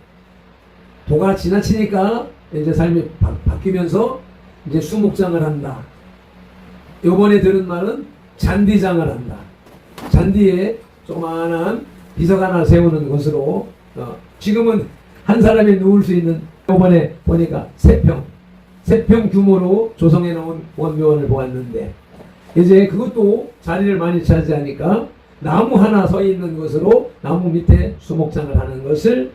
도가 지나치니까 이제 삶이 바뀌면서 이제 수목장을 한다. 요번에 들은 말은 잔디장을 한다. 잔디에 조그마한 비석 하나 세우는 것으로 지금은 한 사람이 누울 수 있는 요번에 보니까 3평 규모로 조성해 놓은 원묘원을 보았는데 이제 그것도 자리를 많이 차지하니까 나무 하나 서 있는 것으로 나무 밑에 수목장을 하는 것을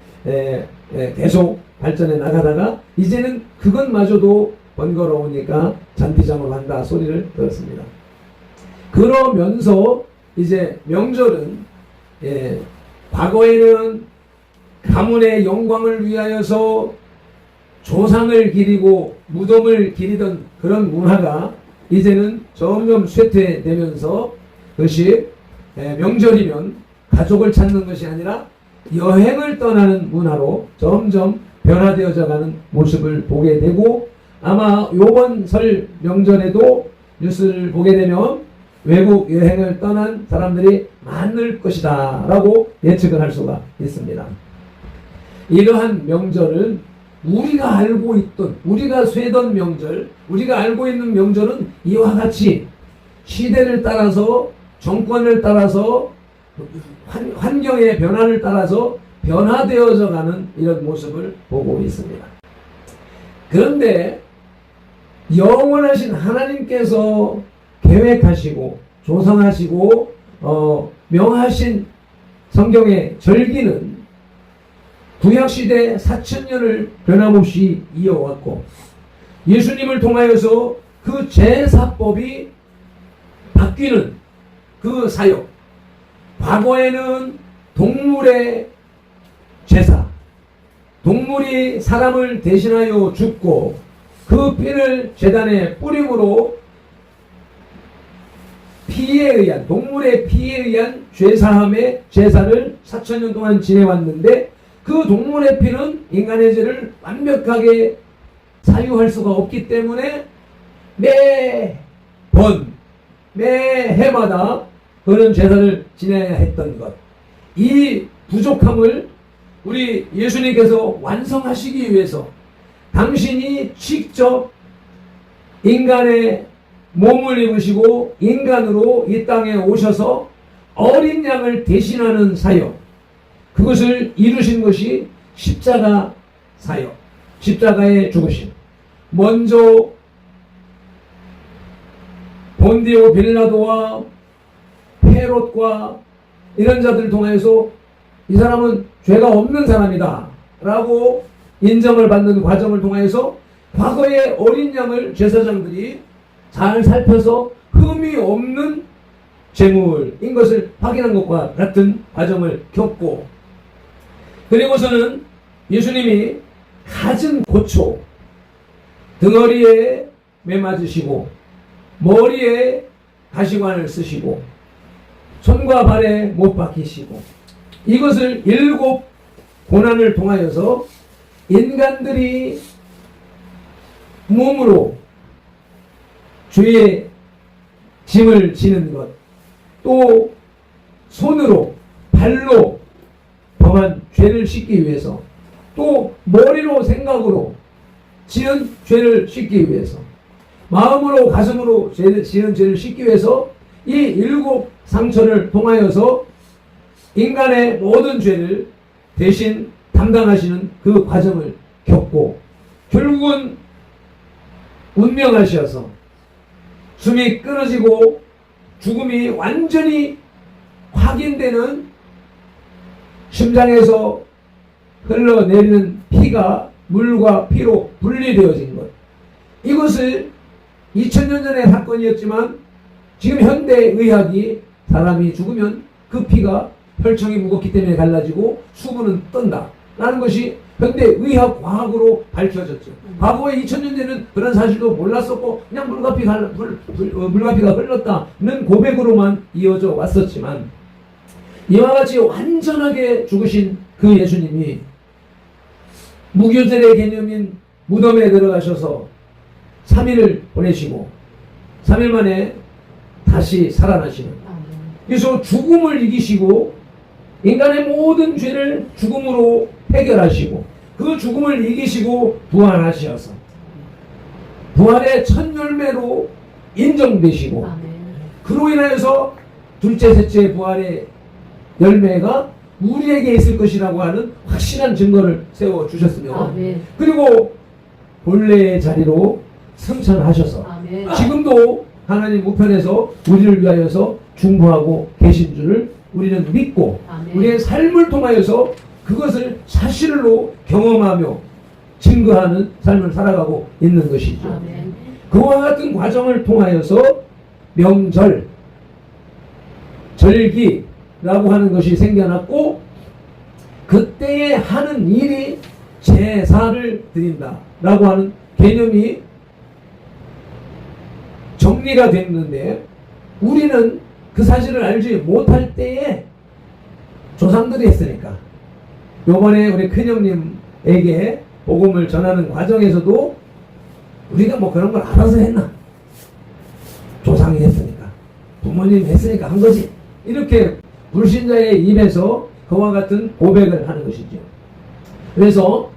계속 발전해 나가다가 이제는 그것마저도 번거로우니까 잔디장으로 한다 소리를 들었습니다. 그러면서 이제 명절은 과거에는 가문의 영광을 위하여서 조상을 기리고 무덤을 기리던 그런 문화가 이제는 점점 쇠퇴되면서 그것이 명절이면 가족을 찾는 것이 아니라 여행을 떠나는 문화로 점점 변화되어져 가는 모습을 보게 되고 아마 요번 설 명절에도 뉴스를 보게 되면 외국 여행을 떠난 사람들이 많을 것이다 라고 예측을 할 수가 있습니다. 이러한 명절은 우리가 알고 있던 우리가 쇠던 명절 우리가 알고 있는 명절은 이와 같이 시대를 따라서 정권을 따라서 환경의 변화를 따라서 변화되어져 가는 이런 모습을 보고 있습니다. 그런데 영원하신 하나님께서 계획하시고 조성하시고 명하신 성경의 절기는 구약시대 4000년을 변함없이 이어왔고 예수님을 통하여서 그 제사법이 바뀌는 그 사역 과거에는 동물의 제사 동물이 사람을 대신하여 죽고 그 피를 제단에 뿌림으로 피에 의한 동물의 피에 의한 죄사함의 제사를 4000년 동안 지내왔는데 그 동물의 피는 인간의 죄를 완벽하게 사유할 수가 없기 때문에 매해마다 그런 제사를 지내야 했던 것. 이 부족함을 우리 예수님께서 완성하시기 위해서 당신이 직접 인간의 몸을 입으시고 인간으로 이 땅에 오셔서 어린 양을 대신하는 사역 그것을 이루신 것이 십자가 사역 십자가의 죽으심 먼저 본디오 빌라도와 헤롯과 이런 자들을 통해서 이 사람은 죄가 없는 사람이다 라고 인정을 받는 과정을 통해서 과거의 어린 양을 제사장들이 잘 살펴서 흠이 없는 제물인 것을 확인한 것과 같은 과정을 겪고 그리고서는 예수님이 갖은 고초 등허리에 매맞으시고 머리에 가시관을 쓰시고 손과 발에 못 박히시고 이것을 7 고난을 통하여서 인간들이 몸으로 죄의 짐을 지는 것, 또 손으로 발로 범한 죄를 씻기 위해서, 또 머리로 생각으로 지은 죄를 씻기 위해서, 마음으로 가슴으로 지은 죄를 씻기 위해서 이 7 상처를 통하여서 인간의 모든 죄를 대신 담당하시는 그 과정을 겪고 결국은 운명하셔서 숨이 끊어지고 죽음이 완전히 확인되는 심장에서 흘러내리는 피가 물과 피로 분리되어진 것. 이것을 2000년 전의 사건이었지만 지금 현대의학이 사람이 죽으면 그 피가 혈청이 무겁기 때문에 갈라지고 수분은 떤다 라는 것이 현대 의학 과학으로 밝혀졌죠. 과거에 2000년 전에는 그런 사실도 몰랐었고 그냥 물가피가 흘렀다는 고백으로만 이어져 왔었지만 이와 같이 완전하게 죽으신 그 예수님이 무교절의 개념인 무덤에 들어가셔서 3일을 보내시고 3일 만에 다시 살아나시는, 그래서 죽음을 이기시고 인간의 모든 죄를 죽음으로 해결하시고 그 죽음을 이기시고 부활하셔서 부활의 첫 열매로 인정되시고 그로 인하여서 둘째 셋째 부활의 열매가 우리에게 있을 것이라고 하는 확실한 증거를 세워주셨으며 그리고 본래의 자리로 승천하셔서 지금도 하나님 우편에서 우리를 위하여서 중보하고 계신 줄을 우리는 믿고 우리의 삶을 통하여서 그것을 사실로 경험하며 증거하는 삶을 살아가고 있는 것이죠. 그와 같은 과정을 통하여서 명절, 절기라고 하는 것이 생겨났고 그때에 하는 일이 제사를 드린다라고 하는 개념이 정리가 됐는데 우리는 그 사실을 알지 못할 때에 조상들이 했으니까 요번에 우리 큰형님에게 복음을 전하는 과정에서도 우리가 뭐 그런 걸 알아서 했나? 조상이 했으니까 부모님이 했으니까 한 거지, 이렇게 불신자의 입에서 그와 같은 고백을 하는 것이죠. 그래서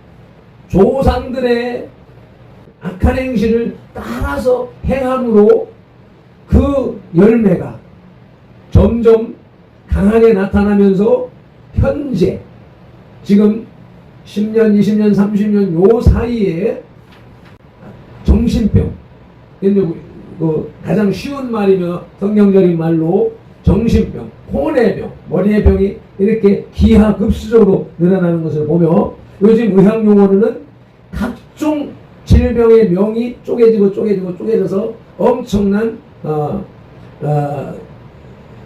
조상들의 악한 행실을 따라서 행함으로 그 열매가 점점 강하게 나타나면서 현재 지금 10년, 20년, 30년 요 사이에 정신병, 가장 쉬운 말이며 성경적인 말로 정신병, 혼의 병, 머리의 병이 이렇게 기하급수적으로 늘어나는 것을 보며 요즘 의학 용어로는 각종 질병의 명이 쪼개져서 엄청난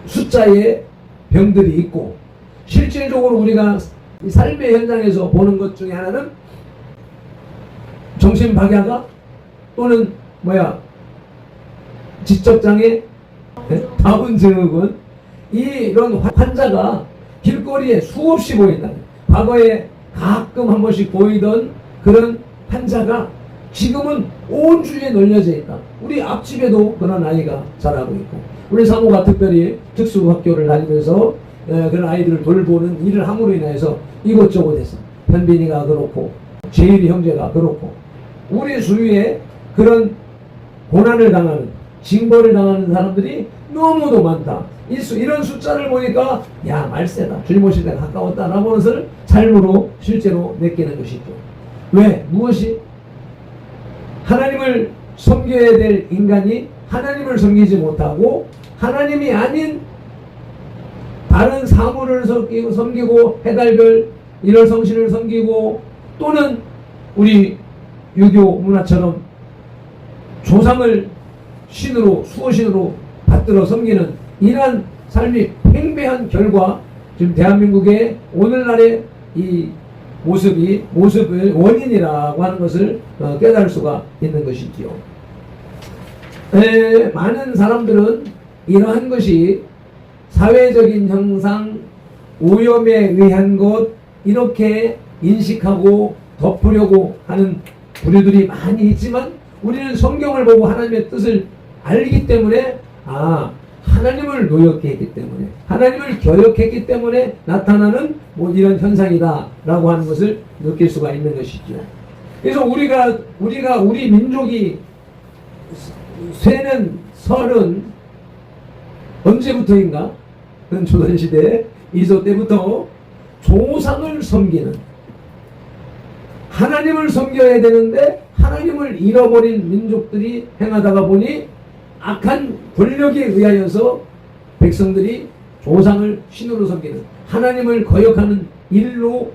숫자의 병들이 있고 실질적으로 우리가 삶의 현장에서 보는 것 중에 하나는 정신박약아 또는 지적장애, 다운증후군, 이런 환자가 길거리에 수없이 보인다. 과거에 가끔 한 번씩 보이던 그런 환자가 지금은 온 주위에 널려져 있다. 우리 앞집에도 그런 아이가 자라고 있고 우리 사모가 특별히 특수학교를 다니면서 그런 아이들을 돌보는 일을 함으로 인해서 이것저것에서 현빈이가 그렇고 제일이 형제가 그렇고 우리 주위에 그런 고난을 당하는, 징벌을 당하는 사람들이 너무도 많다. 이런 숫자를 보니까 야 말세다, 주님 오실 때가 가까웠다라는 것을 삶으로 실제로 느끼는 것이죠. 왜? 무엇이? 하나님을 섬겨야 될 인간이 하나님을 섬기지 못하고 하나님이 아닌 다른 사물을 섬기고 해달별 일월성신을 섬기고 또는 우리 유교 문화처럼 조상을 신으로 수호신으로 받들어 섬기는 이러한 삶이 팽배한 결과 지금 대한민국의 오늘날의 이 모습을 원인이라고 하는 것을 깨달을 수가 있는 것이지요. 많은 사람들은 이러한 것이 사회적인 형상, 오염에 의한 것 이렇게 인식하고 덮으려고 하는 부류들이 많이 있지만 우리는 성경을 보고 하나님의 뜻을 알기 때문에 하나님을 노엽게 했기 때문에 하나님을 교역했기 때문에 나타나는 이런 현상이다 라고 하는 것을 느낄 수가 있는 것이죠. 그래서 우리 민족이 쇠는 설은 언제부터인가? 그건 조선시대 이조 때부터 조상을 섬기는, 하나님을 섬겨야 되는데 하나님을 잃어버린 민족들이 행하다가 보니 악한 권력에 의하여서 백성들이 조상을 신으로 섬기는, 하나님을 거역하는 일로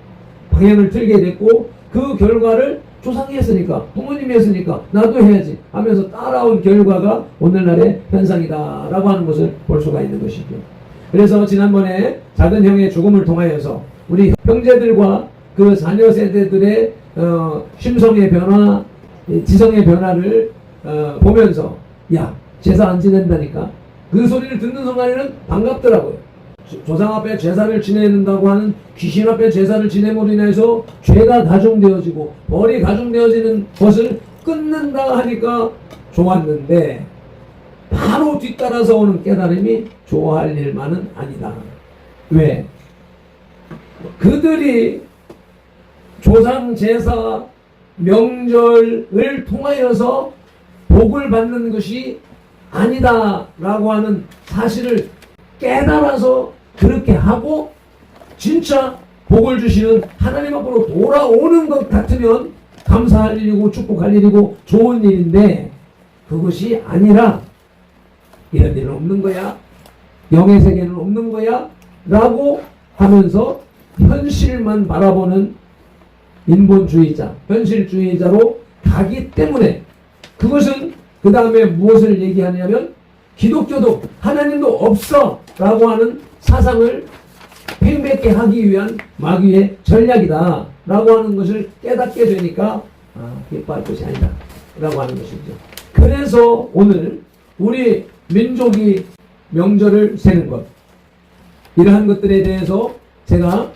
방향을 틀게 됐고 그 결과를 조상이 했으니까, 부모님이 했으니까 나도 해야지 하면서 따라온 결과가 오늘날의 현상이다 라고 하는 것을 볼 수가 있는 것이죠. 그래서 지난번에 작은 형의 죽음을 통하여서 우리 형제들과 그 자녀 세대들의 심성의 변화, 지성의 변화를 보면서 야, 제사 안 지낸다니까. 그 소리를 듣는 순간에는 반갑더라고요. 조상 앞에 제사를 지내는다고 하는 귀신 앞에 제사를 지냄으로 인해서 죄가 가중되어지고 벌이 가중되어지는 것을 끊는다 하니까 좋았는데 바로 뒤따라서 오는 깨달음이 좋아할 일만은 아니다. 왜? 그들이 조상 제사 명절을 통하여서 복을 받는 것이 아니다라고 하는 사실을 깨달아서 그렇게 하고 진짜 복을 주시는 하나님 앞으로 돌아오는 것 같으면 감사할 일이고 축복할 일이고 좋은 일인데 그것이 아니라 이런 일은 없는 거야, 영의 세계는 없는 거야 라고 하면서 현실만 바라보는 인본주의자, 현실주의자로 가기 때문에 그것은 그 다음에 무엇을 얘기하냐면 기독교도 하나님도 없어 라고 하는 사상을 팽배케 하기 위한 마귀의 전략이다 라고 하는 것을 깨닫게 되니까 기뻐할 것이 아니다 라고 하는 것이죠. 그래서 오늘 우리 민족이 명절을 세는 것, 이러한 것들에 대해서 제가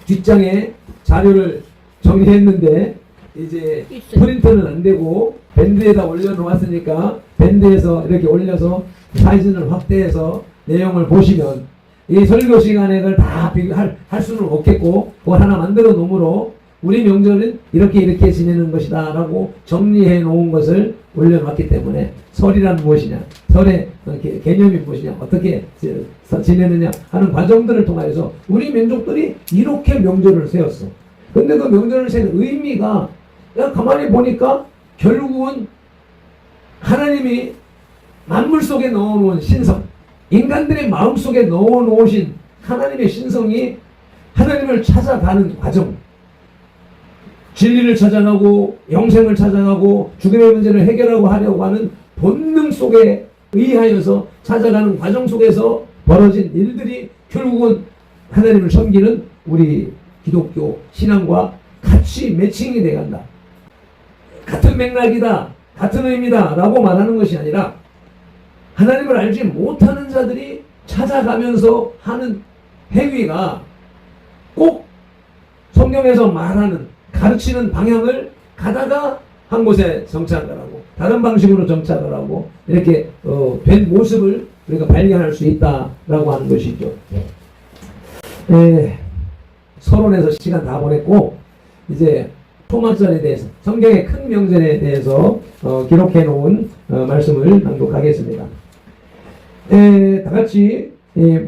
뒷장에 자료를 정리했는데 이제 프린터는 안 되고 밴드에다 올려놓았으니까 밴드에서 이렇게 올려서 사이즈를 확대해서 내용을 보시면 이 설교 시간에 그걸 다 할 수는 없겠고 그걸 하나 만들어 놓으므로 우리 명절은 이렇게 지내는 것이다 라고 정리해 놓은 것을 올려놨기 때문에 설이란 무엇이냐, 설의 개념이 무엇이냐, 어떻게 지내느냐 하는 과정들을 통해서 우리 민족들이 이렇게 명절을 세웠어. 근데 그 명절을 세는 의미가 가만히 보니까 결국은 하나님이 만물 속에 넣어놓은 신성, 인간들의 마음속에 넣어놓으신 하나님의 신성이 하나님을 찾아가는 과정, 진리를 찾아가고 영생을 찾아가고 죽음의 문제를 해결하고 하려고 하는 본능 속에 의하여서 찾아가는 과정 속에서 벌어진 일들이 결국은 하나님을 섬기는 우리 기독교 신앙과 같이 매칭이 돼간다. 같은 맥락이다, 같은 의미다 라고 말하는 것이 아니라 하나님을 알지 못하는 자들이 찾아가면서 하는 행위가 꼭 성경에서 말하는 가르치는 방향을 가다가 한 곳에 정착을 하고 다른 방식으로 정착을 하고 이렇게 된 모습을 우리가 발견할 수 있다라고 하는 것이죠. 서론에서 시간 다 보냈고 이제 초막절에 대해서 성경의 큰 명절에 대해서 기록해 놓은 말씀을 낭독하겠습니다. 다 같이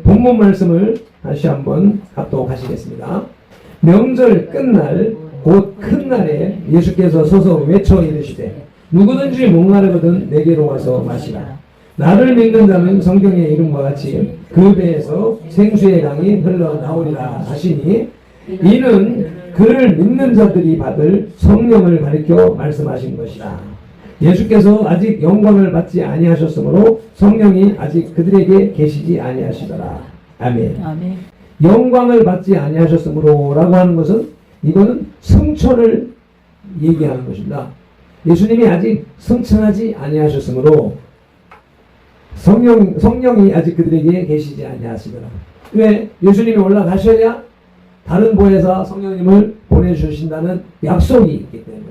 본문 말씀을 다시 한번 합독하시겠습니다. 명절 끝날 곧 큰 날에 예수께서 서서 외쳐 이르시되 누구든지 목마르거든 내게로 와서 마시라. 나를 믿는 자는 성경의 이름과 같이 그 배에서 생수의 강이 흘러나오리라 하시니 이는 그를 믿는 자들이 받을 성령을 가리켜 말씀하신 것이라. 예수께서 아직 영광을 받지 아니하셨으므로 성령이 아직 그들에게 계시지 아니하시더라. 아멘. 아멘. 영광을 받지 아니하셨으므로 라고 하는 것은 이거는 승천을 얘기하는 것입니다. 예수님이 아직 승천하지 아니하셨으므로 성령이 아직 그들에게 계시지 아니하시더라. 왜? 예수님이 올라가셔야 다른 보혜사 성령님을 보내주신다는 약속이 있기 때문에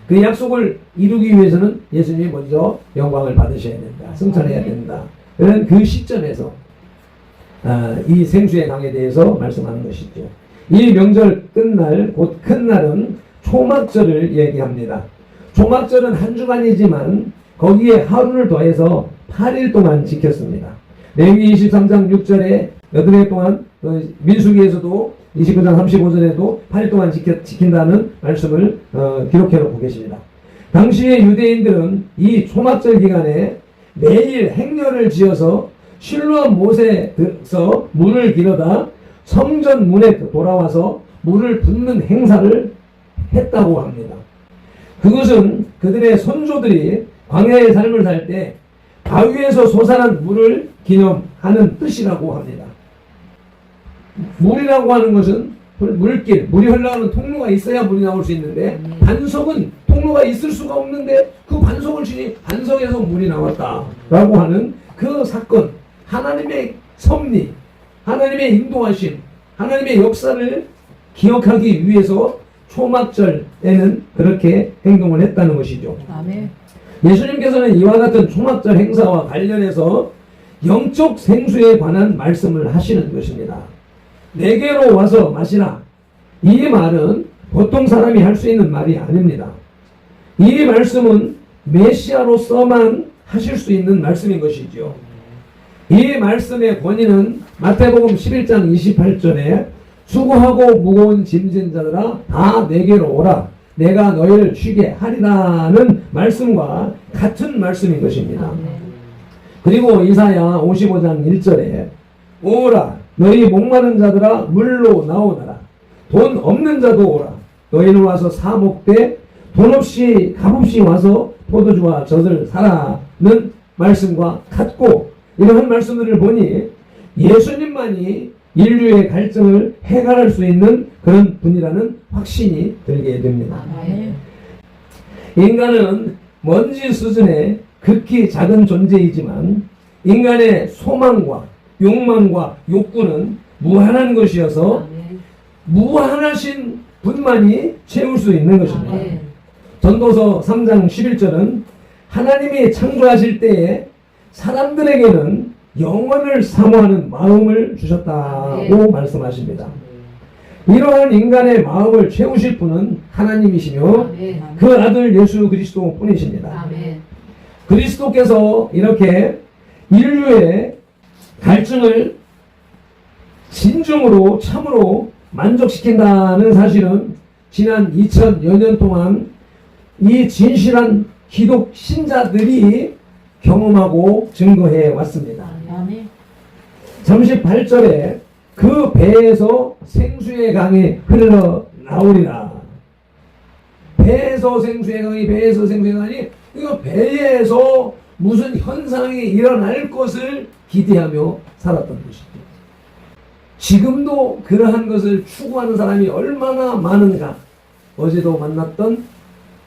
그 약속을 이루기 위해서는 예수님이 먼저 영광을 받으셔야 된다. 승천해야 된다. 그런 그 시점에서 이 생수의 강에 대해서 말씀하는 것이죠. 이 명절 끝날 곧 큰 날은 초막절을 얘기합니다. 초막절은 한 주간이지만 거기에 하루를 더해서 8일 동안 지켰습니다. 레위기 23장 6절에 8해 동안 민수기에서도 29장 35절에도 8일 동안 지킨다는 말씀을 기록해 놓고 계십니다. 당시의 유대인들은 이 초막절 기간에 매일 행렬을 지어서 실로암 못에서 물을 길어다 성전 문에 돌아와서 물을 붓는 행사를 했다고 합니다. 그것은 그들의 선조들이 광야의 삶을 살 때 바위에서 솟아난 물을 기념하는 뜻이라고 합니다. 물이라고 하는 것은 물길, 물이 흘러가는 통로가 있어야 물이 나올 수 있는데 반석은 통로가 있을 수가 없는데 그 반석을 치니 반석에서 물이 나왔다라고 하는 그 사건, 하나님의 섭리, 하나님의 인도하심, 하나님의 역사를 기억하기 위해서 초막절에는 그렇게 행동을 했다는 것이죠. 아멘. 예수님께서는 이와 같은 초막절 행사와 관련해서 영적 생수에 관한 말씀을 하시는 것입니다. 내게로 와서 마시라. 이 말은 보통 사람이 할 수 있는 말이 아닙니다. 이 말씀은 메시아로서만 하실 수 있는 말씀인 것이죠. 이 말씀의 권위는 마태복음 11장 28절에 수고하고 무거운 짐진 자들아 다 내게로 오라. 내가 너희를 쉬게 하리라는 말씀과 같은 말씀인 것입니다. 그리고 이사야 55장 1절에 오라 너희 목마른 자들아 물로 나오너라. 돈 없는 자도 오라. 너희는 와서 사 먹되 돈 없이 값없이 와서 포도주와 젖을 사라는 말씀과 같고, 이러한 말씀들을 보니 예수님만이 인류의 갈증을 해결할 수 있는 그런 분이라는 확신이 들게 됩니다. 인간은 먼지 수준의 극히 작은 존재이지만 인간의 소망과 욕망과 욕구는 무한한 것이어서 무한하신 분만이 채울 수 있는 것입니다. 전도서 3장 11절은 하나님이 창조하실 때에 사람들에게는 영원을 사모하는 마음을 주셨다고 말씀하십니다. 이러한 인간의 마음을 채우실 분은 하나님이시며 그 아들 예수 그리스도 뿐이십니다. 그리스도께서 이렇게 인류의 갈증을 진정으로 참으로 만족시킨다는 사실은 지난 2000여 년 동안 이 진실한 기독 신자들이 경험하고 증거해 왔습니다. 38절에 그 배에서 생수의 강이 흘러나오리라. 배에서 생수의 강이, 배에서 생수의 강이, 이거 배에서 무슨 현상이 일어날 것을 기대하며 살았던 것이죠. 지금도 그러한 것을 추구하는 사람이 얼마나 많은가. 어제도 만났던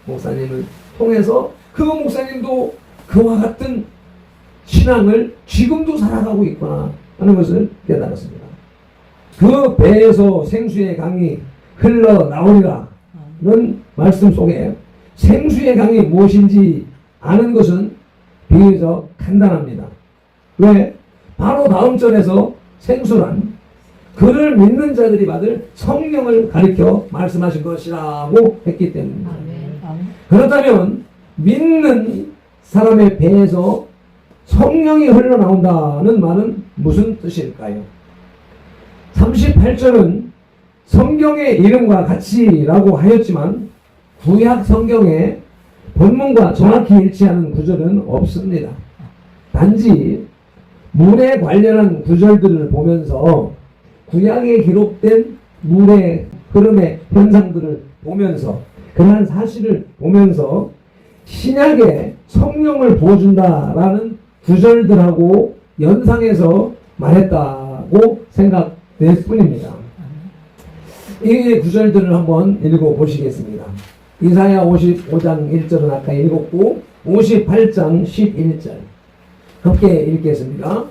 목사님을 통해서 그 목사님도 그와 같은 신앙을 지금도 살아가고 있구나 하는 것을 깨달았습니다. 그 배에서 생수의 강이 흘러나오리라는 말씀 속에 생수의 강이 무엇인지 아는 것은 비교적 간단합니다. 왜? 바로 다음 절에서 생수란 그를 믿는 자들이 받을 성령을 가리켜 말씀하신 것이라고 했기 때문입니다. 그렇다면 믿는 사람의 배에서 성령이 흘러나온다는 말은 무슨 뜻일까요? 38절은 성경의 이름과 같이라고 하였지만 구약 성경에 본문과 정확히 일치하는 구절은 없습니다. 단지 물에 관련한 구절들을 보면서 구약에 기록된 물의 흐름의 현상들을 보면서 그러한 사실을 보면서 신약에 성령을 부어준다라는 구절들하고 연상해서 말했다고 생각될 뿐입니다. 이 구절들을 한번 읽어보시겠습니다. 이사야 55장 1절은 아까 읽었고 58장 11절 함께 읽겠습니다.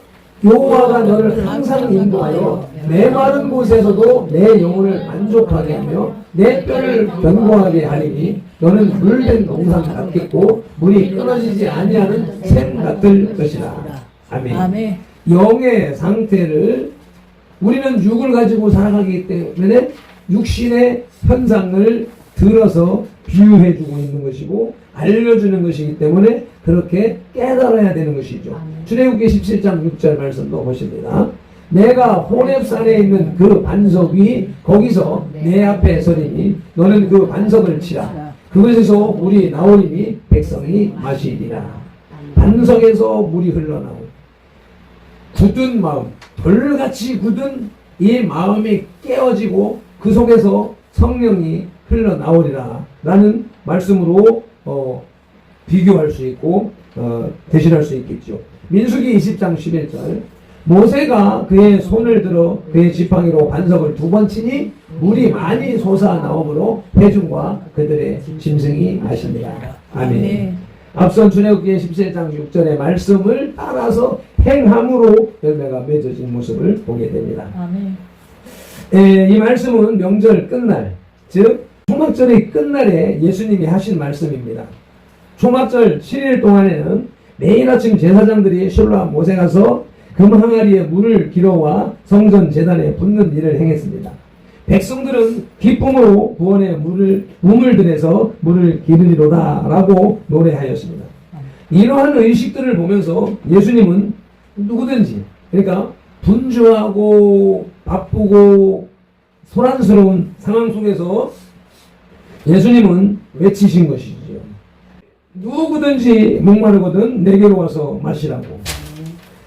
여호와가 너를 항상 인도하여 내 마른 곳에서도 내 영혼을 만족하게 하며 내 뼈를 견고하게 하리니 너는 물된 동산 같겠고 물이 끊어지지 아니하는 샘 같을 것이라. 아멘. 영의 상태를 우리는 육을 가지고 살아가기 때문에 육신의 현상을 들어서 비유해주고 있는 것이고 알려주는 것이기 때문에 그렇게 깨달아야 되는 것이죠. 출애굽기 17장 6절 말씀도 보십니다. 내가 호렙산에 있는 그 반석 위 거기서 내 앞에 서리니 너는 그 반석을 치라. 그것에서 물이 나오리니 백성이 마시리라. 반석에서 물이 흘러나오고 굳은 마음, 돌같이 굳은 이 마음이 깨어지고 그 속에서 성령이 흘러나오리라 라는 말씀으로 비교할 수 있고 대신할 수 있겠죠. 민수기 20장 11절 모세가 그의 손을 들어 그의 지팡이로 반석을 2번 치니 물이 많이 솟아나오므로 회중과 그들의 짐승이 마십니다. 아멘. 앞선 출애굽기 17장 6절의 말씀을 따라서 행함으로 열매가 맺어진 모습을 보게 됩니다. 이 말씀은 명절 끝날, 즉 초막절의 끝날에 예수님이 하신 말씀입니다. 초막절 7일 동안에는 매일 아침 제사장들이 실로 앞 못에 가서 금 항아리에 물을 길어와 성전 제단에 붓는 일을 행했습니다. 백성들은 기쁨으로 구원의 우물 들에서 물을 기르리로다 라고 노래하였습니다. 이러한 의식들을 보면서 예수님은 누구든지, 그러니까 분주하고 바쁘고 소란스러운 상황 속에서 예수님은 외치신 것이죠. 누구든지 목마르거든 내게로 와서 마시라고.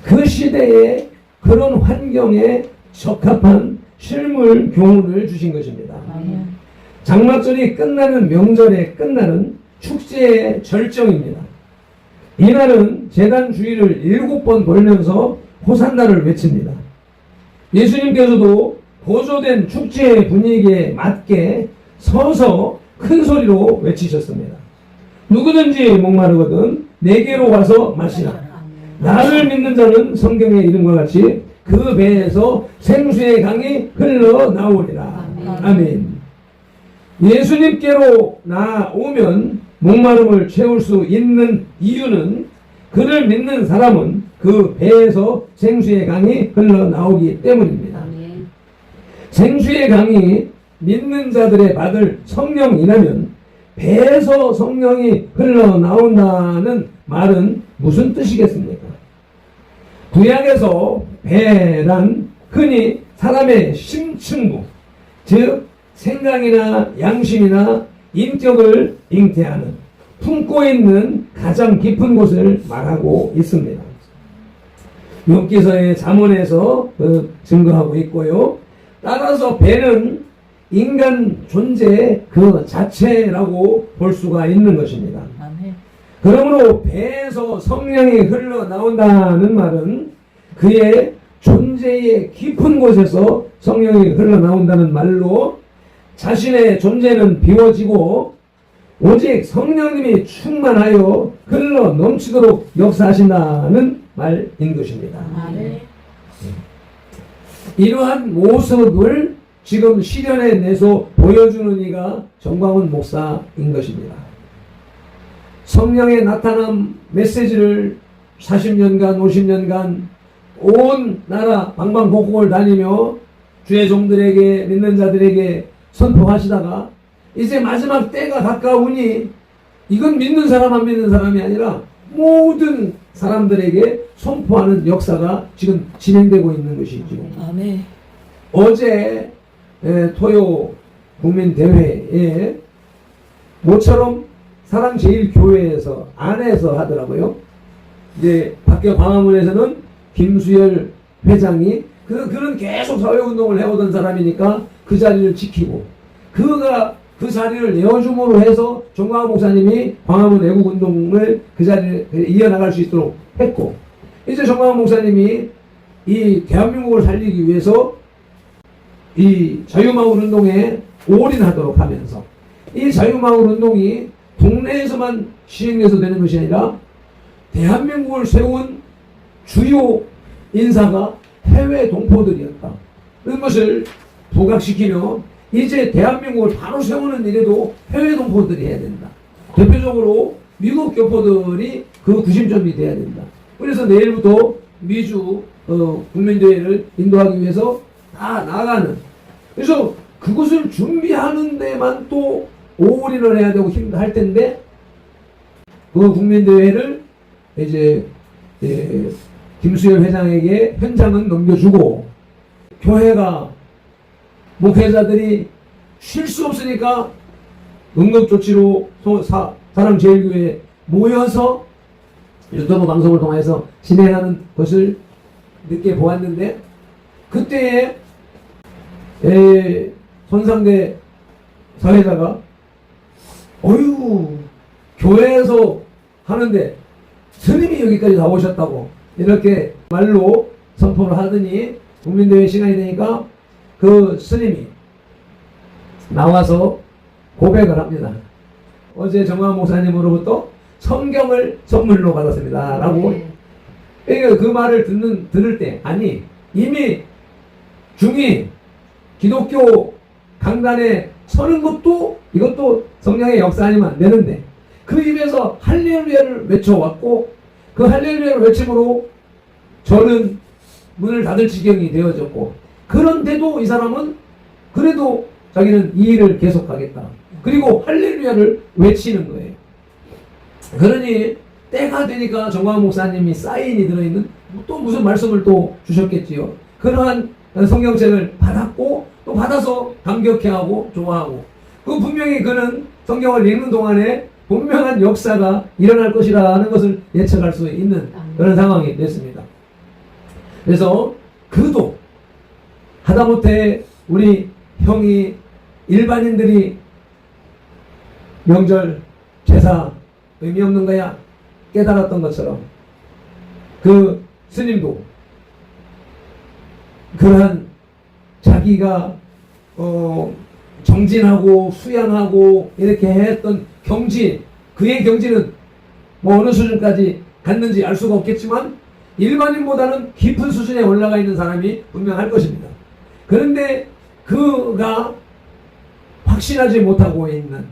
그 시대에 그런 환경에 적합한 실물 교훈을 주신 것입니다. 장막절이 끝나는 명절에 끝나는 축제의 절정입니다. 이날은 제단 주위를 7번 돌면서 호산나를 외칩니다. 예수님께서도 고조된 축제의 분위기에 맞게 서서 큰 소리로 외치셨습니다. 누구든지 목마르거든 내게로 와서 마시라. 나를 믿는 자는 성경의 이름과 같이 그 배에서 생수의 강이 흘러나오리라. 아멘. 예수님께로 나오면 목마름을 채울 수 있는 이유는 그를 믿는 사람은 그 배에서 생수의 강이 흘러나오기 때문입니다. 생수의 강이 믿는 자들의 받을 성령이라면 배에서 성령이 흘러나온다는 말은 무슨 뜻이겠습니까? 구약에서 배란 흔히 사람의 심층부, 즉 생각이나 양심이나 인격을 잉태하는, 품고 있는 가장 깊은 곳을 말하고 있습니다. 욥기서의 잠언에서 증거하고 있고요. 따라서 배는 인간 존재의 그 자체라고 볼 수가 있는 것입니다. 그러므로 배에서 성령이 흘러나온다는 말은 그의 존재의 깊은 곳에서 성령이 흘러나온다는 말로 자신의 존재는 비워지고 오직 성령님이 충만하여 흘러 넘치도록 역사하신다는 말인 것입니다. 이러한 모습을 지금 시련에 내서 보여주는 이가 정광훈 목사인 것입니다. 성령의 나타남 메시지를 40년간 50년간 온 나라 방방곡곡을 다니며 주의 종들에게 믿는 자들에게 선포하시다가 이제 마지막 때가 가까우니 이건 믿는 사람 안 믿는 사람이 아니라 모든 사람들에게 선포하는 역사가 지금 진행되고 있는 것이죠. 아멘. 어제 토요 국민대회에 모처럼 사랑제일교회에서 안에서 하더라고요. 이제 밖에 광화문에서는 김수열 회장이 그는 계속 사회운동을 해오던 사람이니까 그 자리를 지키고 그가 그 자리를 내어줌으로 해서 정광훈 목사님이 광화문 애국운동을 그 자리를 이어나갈 수 있도록 했고 이제 정광훈 목사님이 이 대한민국을 살리기 위해서 이 자유마을 운동에 올인하도록 하면서 이 자유마을 운동이 국내에서만 시행돼서 되는 것이 아니라 대한민국을 세운 주요 인사가 해외 동포들이었다. 그런 것을 부각시키며 이제 대한민국을 바로 세우는 일에도 해외 동포들이 해야 된다. 대표적으로 미국 교포들이 그 구심점이 돼야 된다. 그래서 내일부터 미주 국민대회를 인도하기 위해서 다 나가는. 그래서 그것을 준비하는 데만 또 올인을 해야 되고 할 텐데 그 국민대회를 이제 김수열 회장에게 현장은 넘겨주고 교회가 목회자들이 쉴 수 없으니까 응급조치로 사랑제일교회에 모여서 유튜브 방송을 통해서 진행하는 것을 늦게 보았는데 그때에 손상대 사회자가 어휴 교회에서 하는데 스님이 여기까지 다 오셨다고 이렇게 말로 선포를 하더니 국민대회 시간이 되니까 그 스님이 나와서 고백을 합니다. 어제 정광 목사님으로부터 성경을 선물로 받았습니다. 라고. 네. 그러니까 그 말을 들을 때, 아니, 이미 중이 기독교 강단에 서는 것도 이것도 성령의 역사 아니면 안 되는데, 그 입에서 할렐루야를 외쳐왔고, 그 할렐루야를 외침으로 저는 문을 닫을 지경이 되어졌고, 그런데도 이 사람은 그래도 자기는 이 일을 계속하겠다. 그리고 할렐루야를 외치는 거예요. 그러니 때가 되니까 정광 목사님이 사인이 들어있는 또 무슨 말씀을 또 주셨겠지요. 그러한 성경책을 받았고 또 받아서 감격해하고 좋아하고, 그 분명히 그는 성경을 읽는 동안에 분명한 역사가 일어날 것이라는 것을 예측할 수 있는 그런 상황이 됐습니다. 그래서 그도 하다못해 우리 형이 일반인들이 명절 제사 의미 없는 거야 깨달았던 것처럼 그 스님도 그러한 자기가 정진하고 수양하고 이렇게 했던 경지, 그의 경지는 뭐 어느 수준까지 갔는지 알 수가 없겠지만 일반인보다는 깊은 수준에 올라가 있는 사람이 분명할 것입니다. 그런데 그가 확신하지 못하고 있는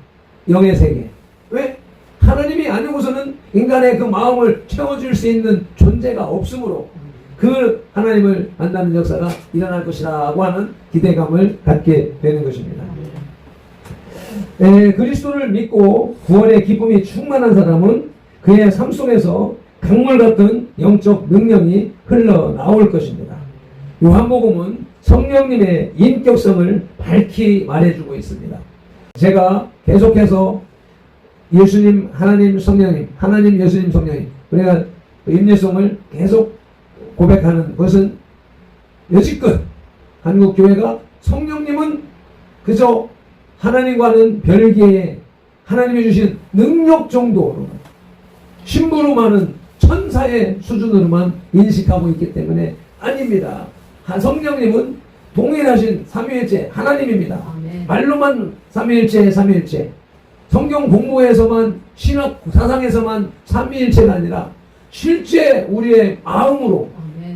영의 세계, 왜? 하나님이 아니고서는 인간의 그 마음을 채워줄 수 있는 존재가 없으므로 그 하나님을 만나는 역사가 일어날 것이라고 하는 기대감을 갖게 되는 것입니다. 그리스도를 믿고 구원의 기쁨이 충만한 사람은 그의 삶 속에서 강물 같은 영적 능력이 흘러나올 것입니다. 요한복음은 성령님의 인격성을 밝히 말해주고 있습니다. 제가 계속해서 예수님, 하나님, 성령님, 하나님, 예수님, 성령님, 우리가 임예성을 계속 고백하는 것은 여지껏 한국교회가 성령님은 그저 하나님과는 별개의 하나님이 주신 능력 정도로 심부름하는 천사의 수준으로만 인식하고 있기 때문에 아닙니다. 성령님은 동일하신 삼위일체 하나님입니다. 말로만 삼위일체 성경 공부에서만 신학 사상에서만 삼위일체가 아니라 실제 우리의 마음으로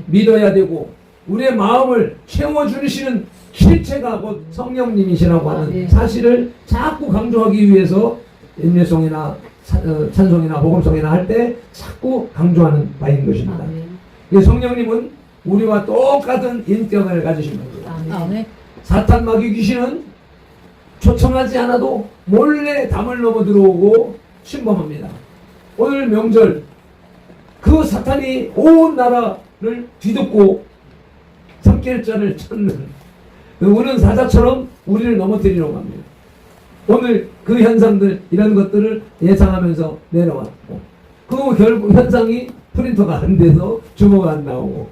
믿어야 되고 우리의 마음을 채워주시는 실체가 곧 성령님이시라고 하는 사실을 자꾸 강조하기 위해서 인내송이나 찬송이나 복음송이나 할 때 자꾸 강조하는 바인 것입니다. 이 성령님은 우리와 똑같은 인격을 가지신 겁니다. 사탄 마귀 귀신은 초청하지 않아도 몰래 담을 넘어 들어오고 침범합니다. 오늘 명절 그 사탄이 온 나라를 뒤덮고 삼킬자를 찾는 우는 사자처럼 우리를 넘어뜨리려고 합니다. 오늘 그 현상들 이런 것들을 예상하면서 내려왔고 그 결국 현상이 프린터가 안 돼서 주모가 안 나오고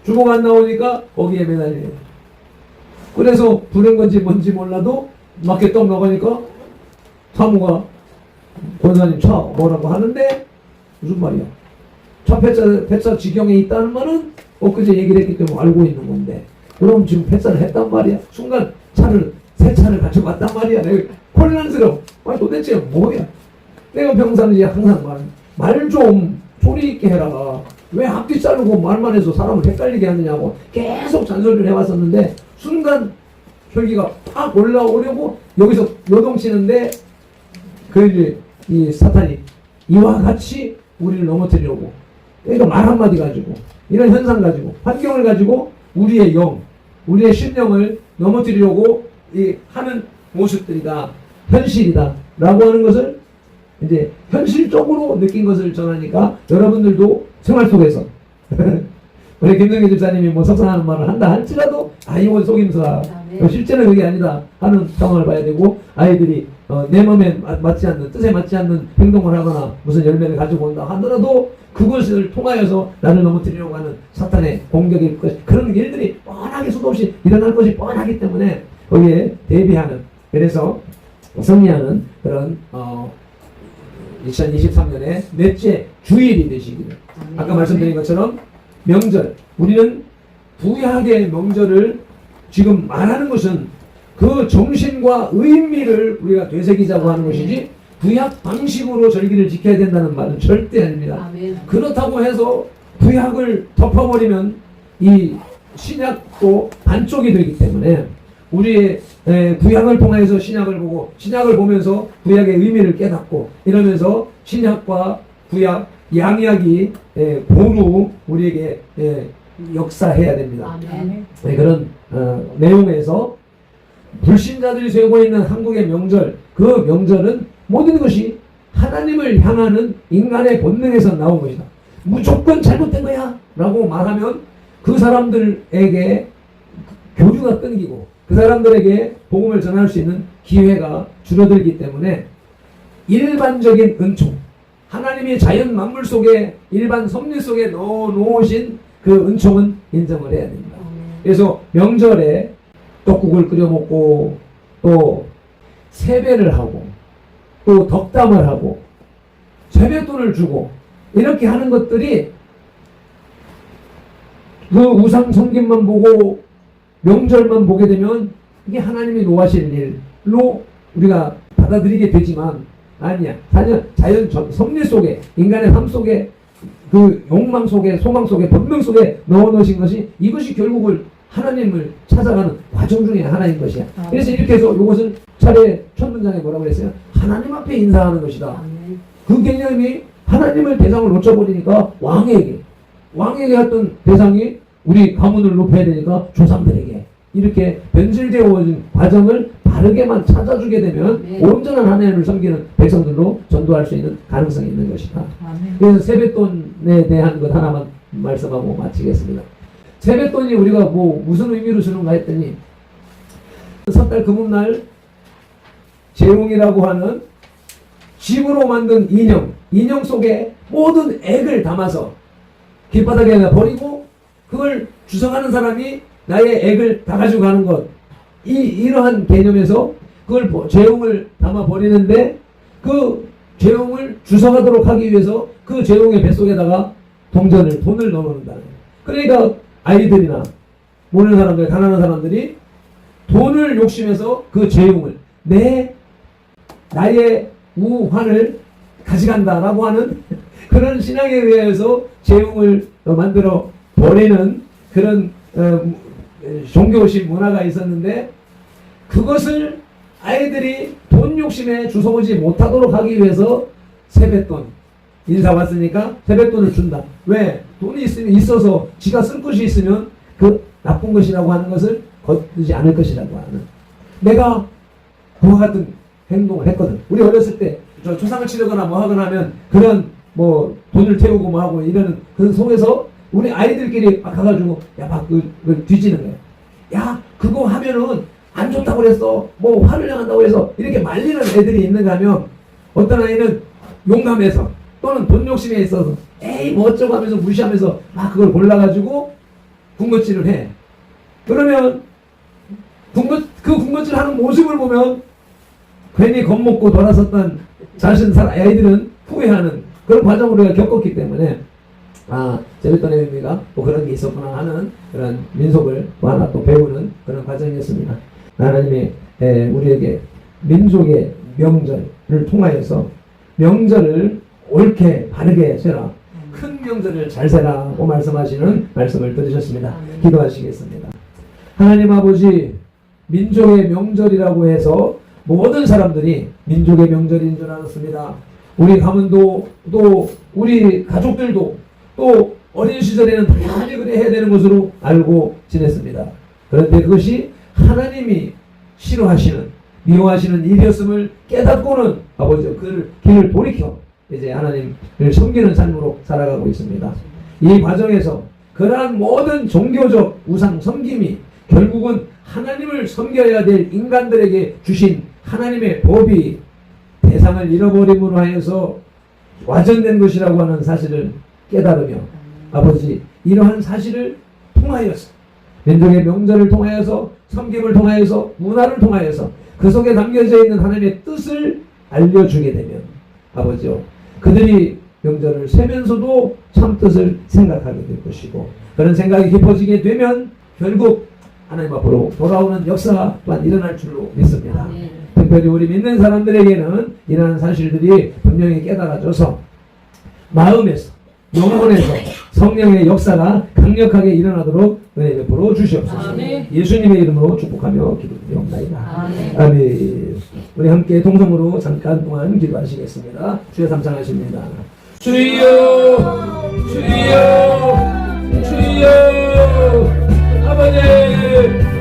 주모가 안 나오니까 거기에 매달려요. 그래서 부른 건지 뭔지 몰라도 맞게 떡 나가니까 사무가 권사님 차 뭐라고 하는데 무슨 말이야? 차 폐차 지경에 있다는 말은 엊그제 얘기를 했기 때문에 알고 있는 건데 그럼 지금 폐차를 했단 말이야. 순간 새 차를 가져갔단 말이야. 내가 혼란스러워. 아니 도대체 뭐야? 내가 평상시에 항상 말 좀 소리 있게 해라. 왜 앞뒤 자르고 말만 해서 사람을 헷갈리게 하느냐고 계속 잔소리를 해왔었는데 순간 혈기가 팍 올라오려고 여기서 요동치는데 그 이제 이 사탄이 이와 같이 우리를 넘어뜨리려고 그러니까 말 한마디 가지고 이런 현상 가지고 환경을 가지고 우리의 영, 우리의 신령을 넘어뜨리려고 하는 모습들이다. 현실이다. 라고 하는 것을 이제 현실적으로 느낀 것을 전하니까 여러분들도 생활 속에서 우리 김동기 집사님이 뭐 석상하는 말을 한다 할지라도 이건 속임수다. 실제는 그게 아니다 하는 상황을 봐야 되고 아이들이 내 마음에 맞지 않는 뜻에 맞지 않는 행동을 하거나 무슨 열매를 가지고 온다 하더라도 그것을 통하여서 나를 넘어뜨리려고 하는 사탄의 공격일 것 그런 일들이 뻔하게 수도 없이 일어날 것이 뻔하기 때문에 거기에 대비하는 그래서 승리하는 그런 2023년의 넷째 주일이 되시기를 아까 말씀드린 것처럼 명절 우리는 구약의 명절을 지금 말하는 것은 그 정신과 의미를 우리가 되새기자고 하는 것이지 구약 방식으로 절기를 지켜야 된다는 말은 절대 아닙니다. 아멘. 그렇다고 해서 구약을 덮어버리면 이 신약도 반쪽이 되기 때문에 우리의 구약을 통해서 신약을 보고 신약을 보면서 구약의 의미를 깨닫고 이러면서 신약과 구약 양약이 고루 우리에게 역사해야 됩니다. 아멘. 그런 내용에서 불신자들이 세우고 있는 한국의 명절, 그 명절은 모든 것이 하나님을 향하는 인간의 본능에서 나온 것이다. 무조건 잘못된 거야 라고 말하면 그 사람들에게 교류가 끊기고 그 사람들에게 복음을 전할 수 있는 기회가 줄어들기 때문에 일반적인 은총, 하나님이 자연 만물 속에 일반 섭리 속에 넣어 놓으신 그 은총은 인정을 해야 됩니다. 그래서 명절에 떡국을 끓여 먹고 또 세배를 하고 또 덕담을 하고 세뱃돈을 주고 이렇게 하는 것들이 그 우상 섬김만 보고 명절만 보게 되면 이게 하나님이 노하실 일로 우리가 받아들이게 되지만 아니야. 자연 섭리 속에 인간의 삶 속에 그 욕망 속에 소망 속에 본능 속에 넣어 놓으신 것이 이것이 결국은 하나님을 찾아가는 과정 중에 하나인 것이야. 그래서 이렇게 해서 이것은 차례 첫 문장에 뭐라고 그랬어요? 하나님 앞에 인사하는 것이다. 그 개념이 하나님을 대상을 놓쳐버리니까 왕에게 했던 대상이 우리 가문을 높여야 되니까 조상들에게 이렇게 변질되어진 과정을 바르게만 찾아주게 되면 온전한 하나님을 섬기는 백성들로 전도할 수 있는 가능성이 있는 것이다. 그래서 세뱃돈에 대한 것 하나만 말씀하고 마치겠습니다. 세뱃돈이 우리가 뭐 무슨 의미로 주는가 했더니 섣달 금음날 재웅이라고 하는 집으로 만든 인형 속에 모든 액을 담아서 길바닥에 버리고 그걸 주성하는 사람이 나의 액을 다 가지고 가는 것. 이러한 개념에서 그걸 재웅을 담아 버리는데 그 재웅을 주성하도록 하기 위해서 그 재웅의 뱃속에다가 돈을 넣어놓는다. 그러니까 아이들이나 모르는 사람들, 가난한 사람들이 돈을 욕심해서 그 재웅을 나의 우환을 가져간다라고 하는 그런 신앙에 의해서 재웅을 만들어 버리는 그런 종교식 문화가 있었는데 그것을 아이들이 돈 욕심에 주워오지 못하도록 하기 위해서 세뱃돈 인사 왔으니까 세뱃돈을 준다. 왜? 돈이 있어서 지가 쓸 것이 있으면 그 나쁜 것이라고 하는 것을 거두지 않을 것이라고 하는 내가 그와 같은 행동을 했거든. 우리 어렸을 때 저 조상을 치르거나 뭐 하거나 하면 그런 뭐 돈을 태우고 뭐 하고 이러는 그 속에서 우리 아이들끼리 막 가가지고 막 그걸 뒤지는 거예요. 야 그거 하면은 안 좋다고 그랬어. 뭐 화를 내한다고 해서 이렇게 말리는 애들이 있는가 하면 어떤 아이는 용감해서 또는 돈 욕심에 있어서 에이 뭐 어쩌고 하면서 무시하면서 막 그걸 골라가지고 군것질을 해. 그러면 그 군것질 하는 모습을 보면 괜히 겁먹고 돌아섰던 아이들은 후회하는 그런 과정을 우리가 겪었기 때문에 세뱃돈의 의미가 뭐 그런 게 있었구나 하는 그런 민속을 하나 또 배우는 그런 과정이었습니다. 하나님이 우리에게 민족의 명절을 통하여서 명절을 옳게 바르게 세라. 큰 명절을 잘 세라고 말씀하시는 말씀을 들으셨습니다. 기도하시겠습니다. 하나님 아버지 민족의 명절이라고 해서 모든 사람들이 민족의 명절인 줄 알았습니다. 우리 가문도 또 우리 가족들도 또 어린 시절에는 당연히 그래 해야 되는 것으로 알고 지냈습니다. 그런데 그것이 하나님이 싫어하시는 미워하시는 일이었음을 깨닫고는 아버지 그 길을 돌이켜 이제 하나님을 섬기는 삶으로 살아가고 있습니다. 이 과정에서 그러한 모든 종교적 우상 섬김이 결국은 하나님을 섬겨야 될 인간들에게 주신 하나님의 법이 대상을 잃어버림으로 하여서 와전된 것이라고 하는 사실을 깨달으며 아버지 이러한 사실을 통하여서 민족의 명절을 통하여서 섬김을 통하여서 문화를 통하여서 그 속에 담겨져 있는 하나님의 뜻을 알려주게 되면 아버지요 그들이 명절을 세면서도 참 뜻을 생각하게 될 것이고, 그런 생각이 깊어지게 되면 결국 하나님 앞으로 돌아오는 역사가 또한 일어날 줄로 믿습니다. 특별히 우리 믿는 사람들에게는 이러한 사실들이 분명히 깨달아져서 마음에서, 영혼에서 성령의 역사가 강력하게 일어나도록 은혜 베풀어 주시옵소서. 아멘. 예수님의 이름으로 축복하며 기도드리옵나이다. 아멘. 아멘. 우리 함께 동성으로 잠깐 동안 기도하시겠습니다. 주여 감상하십니다. 주여, 주여, 주여. 아버지,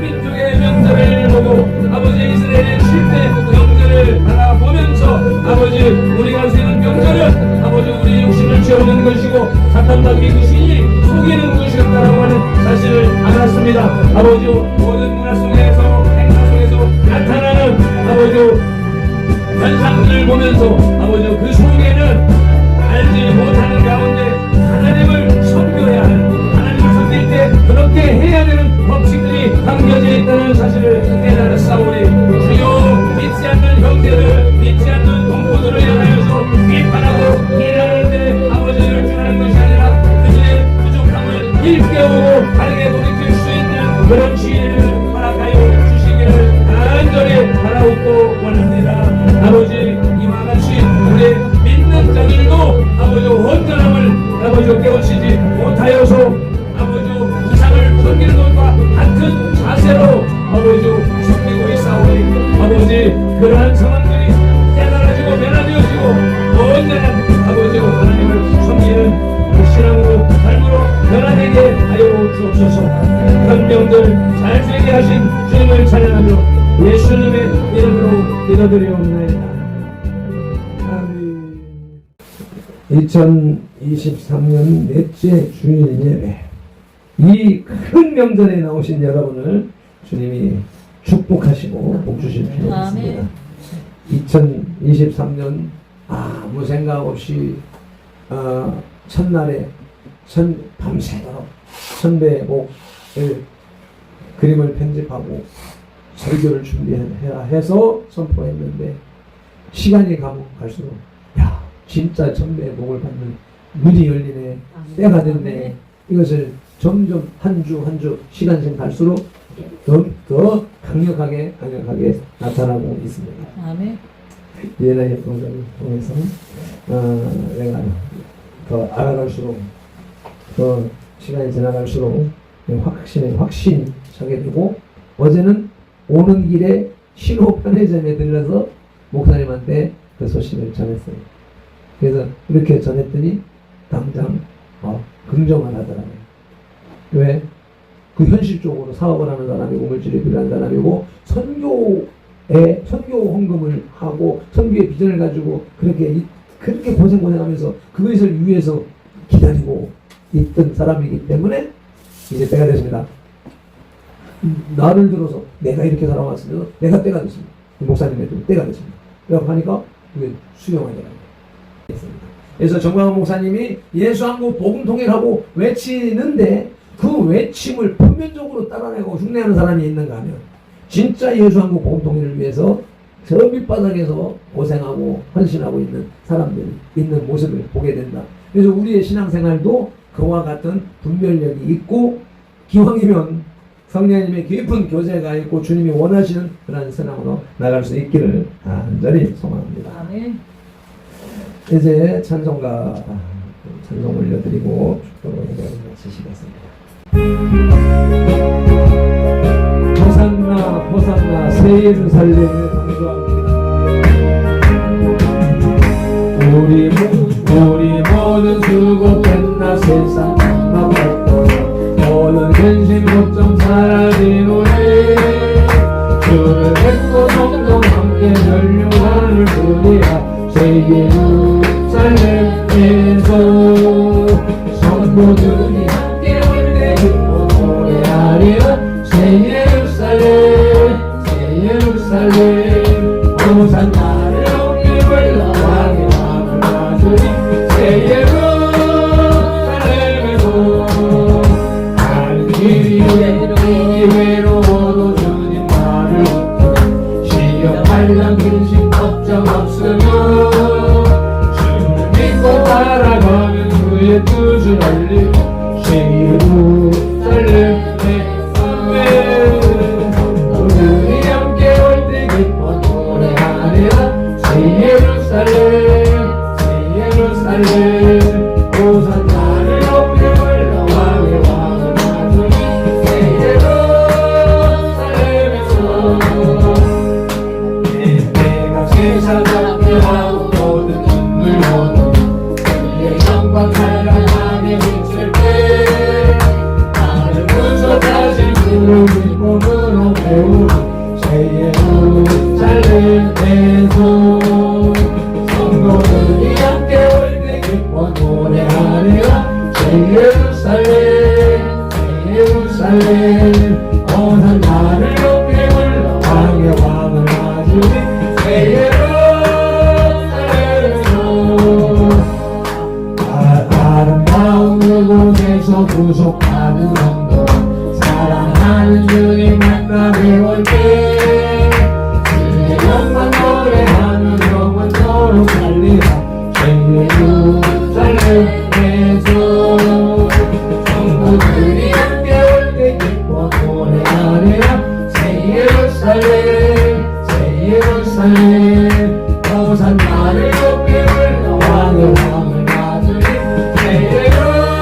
민족의 명절을 보고 아버지 이스라엘의 실패 명절을 바라보면서 아버지 우리가 세는 명절은 아버지 우리 육신을 채우는 것이고 사탄과 귀신이 속이는 것이었다라고 하는 사실을 알았습니다. 아버지 모든 문화 속에서 행사 속에서 나타나는 아버지 현상들을 보면서 아버지 그 속에는 알지 못하는 가운데 하나님을 섬겨야 하는, 하나님을 섬길 때 그렇게 해야 되는 법칙들이 담겨져 있다는 사실을 깨달았사오니 주여 믿지 않는 형제들, 믿지 않는 동포들을 향하여서 비판하고 비난하는데 아버지를 주라는 것이 아니라 그들의 부족함을 일깨우고 바르게 돌이킬 수 있는 그런 지혜를 허락하여 주시기를 간절히 바라옵고 원합니다. 아버지 이와 같이 우리 믿는 자들도 아버지 온전함을 아버지 깨우치지 못하여서 아버지 이상을 섬기는 것과 같은 자세로 아버지 섬기고 있사오니 아버지 그러한 상황들이 깨달아지고 변화되어지고 온전한 아버지 하나님을 섬기는 그 신앙으로 삶으로 변화되게 하여 주옵소서. 현명들 잘 되게 하신 주님을 찬양하며 예수님의 이름으로 기도드리옵나이다. 2023년 넷째 주일 예배, 이 큰 명절에 나오신 여러분을 주님이 축복하시고 복 주실 필요가 있습니다. 2023년 아무 생각 없이 첫날에 밤새도록 선배목을 그림을 편집하고 설교를 준비해야 해서 선포했는데 시간이 가면 갈수록 야 진짜 천배의 복을 받는 문이 열리네, 때가 됐네. 이것을 점점 한 주 한 주 시간이 갈수록 더 강력하게 나타나고 있습니다. 아멘. 예나의 프로그램을 통해서 내가 더 알아갈수록 더 시간이 지나갈수록 확신이 차게 되고, 어제는 오는 길에 신호 편의점에 들려서 목사님한테 그 소식을 전했어요. 그래서 이렇게 전했더니 당장 긍정을 하더라고요. 왜? 그 현실적으로 사업을 하는 사람이고 물질이 필요한 사람이고 선교 헌금을 하고 선교의 비전을 가지고 그렇게 고생하면서 그것을 위해서 기다리고 있던 사람이기 때문에 이제 때가 됐습니다. 나를 들어서 내가 이렇게 살아왔으면 내가 때가 됐습니다. 목사님에도 때가 됐습니다. 그래서 하니까 그게 수용하더라고요. 그래서 정광훈 목사님이 예수 한국 복음 통일하고 외치는데 그 외침을 표면적으로 따라내고 흉내하는 사람이 있는가 하면 진짜 예수 한국 복음 통일을 위해서 저 밑바닥에서 고생하고 헌신하고 있는 사람들이 있는 모습을 보게 된다. 그래서 우리의 신앙생활도 그와 같은 분별력이 있고 기왕이면 성령님의 깊은 교제가 있고 주님이 원하시는 그런 신앙으로 나갈 수 있기를 간절히 소망합니다. 아멘. 이제 찬송 올려드리고 축도로 마치시겠습니다. 호산나 호산나 새 예루살렘을 강조합니다. 우리 모든 수고했나 세상 막혔고 모든 근심 걱정 사라지노니 주를 뵙고 동동 함께 전류하늘 부리라 새 예루살렘에서 성도들이 함께 올때 기뻐 노래하리라 새 예루살렘 호산나를 높이 불러하게 하주리 새 예루살렘에서 하는 길이 외로워도 주님 나를 웃기네 시험 환난 근심 걱정 없으며 주를 믿고 따라 구속하는 정도 사랑하는 주님 만나 배울 때 주의 영광 노래하는 영원토록 살리라 새 예루살렘에서 성도들이 함께 올 때 기뻐 노래하리라 새 예루살렘 호산나를 높이 불러 왕을 맞으리 새 예루살렘으로.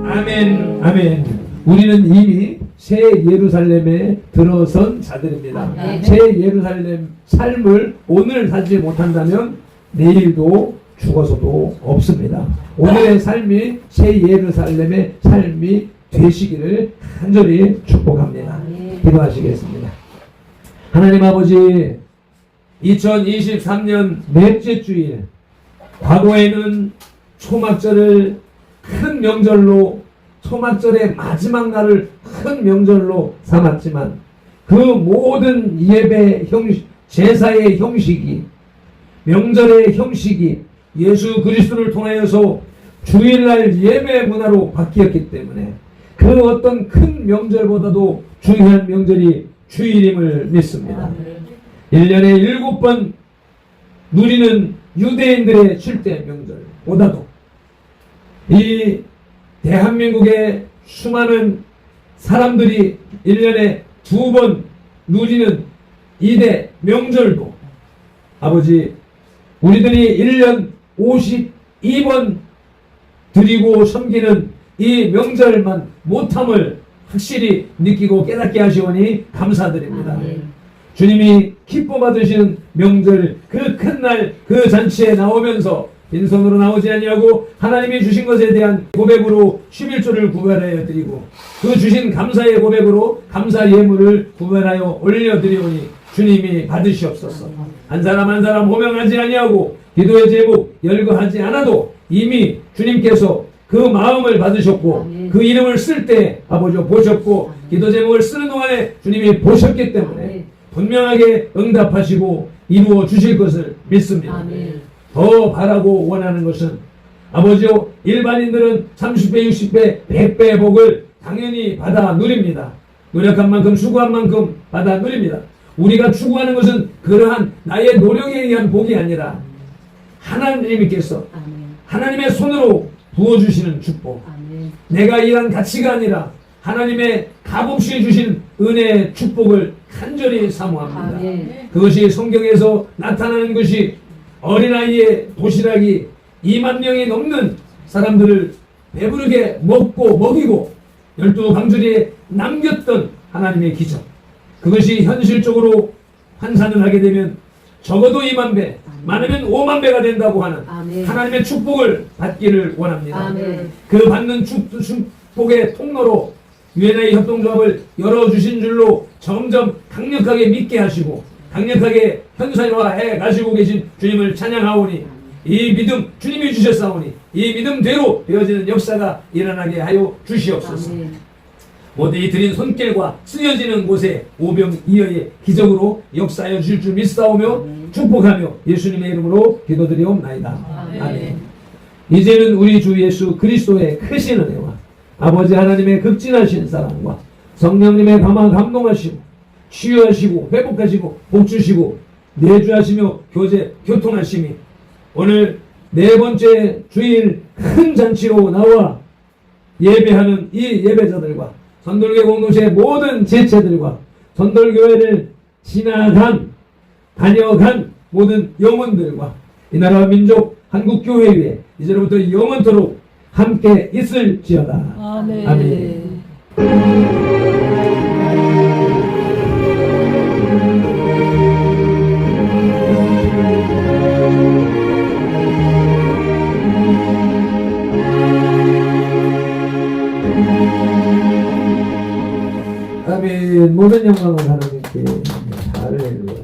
아멘. 아멘. 우리는 이미 새 예루살렘에 들어선 자들입니다. 새 예루살렘 삶을 오늘 살지 못한다면 내일도 죽어서도 없습니다. 오늘의 삶이 새 예루살렘의 삶이 되시기를 간절히 축복합니다. 기도하시겠습니다. 하나님 아버지, 2023년 넷째 주일, 과거에는 초막절을 큰 명절로, 초막절의 마지막 날을 큰 명절로 삼았지만 그 모든 예배 형식, 제사의 형식이, 명절의 형식이 예수 그리스도를 통하여서 주일날 예배 문화로 바뀌었기 때문에 그 어떤 큰 명절보다도 중요한 명절이 주일임을 믿습니다. 1년에 7번 누리는 유대인들의 7대 명절보다도 이 대한민국의 수많은 사람들이 1년에 2번 누리는 2대 명절도 아버지, 우리들이 1년 52번 드리고 섬기는 이 명절만 못함을 확실히 느끼고 깨닫게 하시오니 감사드립니다. 주님이 기뻐 받으시는 명절, 그 큰 날 그 잔치에 나오면서 빈손으로 나오지 아니하고 하나님이 주신 것에 대한 고백으로 11조를 구별하여 드리고 그 주신 감사의 고백으로 감사 예물을 구별하여 올려드리오니 주님이 받으시옵소서. 한 사람 한 사람 호명하지 아니하고 기도의 제목 열거하지 않아도 이미 주님께서 그 마음을 받으셨고 그 이름을 쓸 때 아버지 보셨고 기도 제목을 쓰는 동안에 주님이 보셨기 때문에 분명하게 응답하시고 이루어 주실 것을 믿습니다. 더 바라고 원하는 것은 아버지요, 일반인들은 30배, 60배, 100배의 복을 당연히 받아 누립니다. 노력한 만큼 수고한 만큼 받아 누립니다. 우리가 추구하는 것은 그러한 나의 노력에 의한 복이 아니라 하나님께서 하나님의 손으로 부어주시는 축복, 내가 일한 가치가 아니라 하나님의 값없이 주신 은혜의 축복을 간절히 사모합니다. 그것이 성경에서 나타나는 것이 어린아이의 도시락이 2만 명이 넘는 사람들을 배부르게 먹고 먹이고 12광주리에 남겼던 하나님의 기적, 그것이 현실적으로 환산을 하게 되면 적어도 2만 배, 많으면 5만 배가 된다고 하는 하나님의 축복을 받기를 원합니다. 그 받는 축복의 통로로 UNI 협동조합을 열어주신 줄로 점점 강력하게 믿게 하시고 강력하게 현실화해 가시고 계신 주님을 찬양하오니 이 믿음 주님이 주셨사오니 이 믿음대로 되어지는 역사가 일어나게 하여 주시옵소서. 모두 이 드린 손길과 쓰여지는 곳에 오병이어의 기적으로 역사하여 주실 줄 믿사오며 축복하며 예수님의 이름으로 기도드리옵나이다. 아멘. 이제는 우리 주 예수 그리스도의 크신 은혜와 아버지 하나님의 극진하신 사랑과 성령님의 감동하시고 치유하시고 회복하시고 복주시고 내주하시며 교통하심이 오늘 네 번째 주일 큰 잔치로 나와 예배하는 이 예배자들과 선돌교회 공동체의 모든 제체들과 선돌교회를 다녀간 모든 영혼들과 이 나라와 민족 한국교회 위에 이제로부터 영원토록 함께 있을지어다. 아멘. 아멘. 아멘. 모든 영광을 하나님께 할렐루야.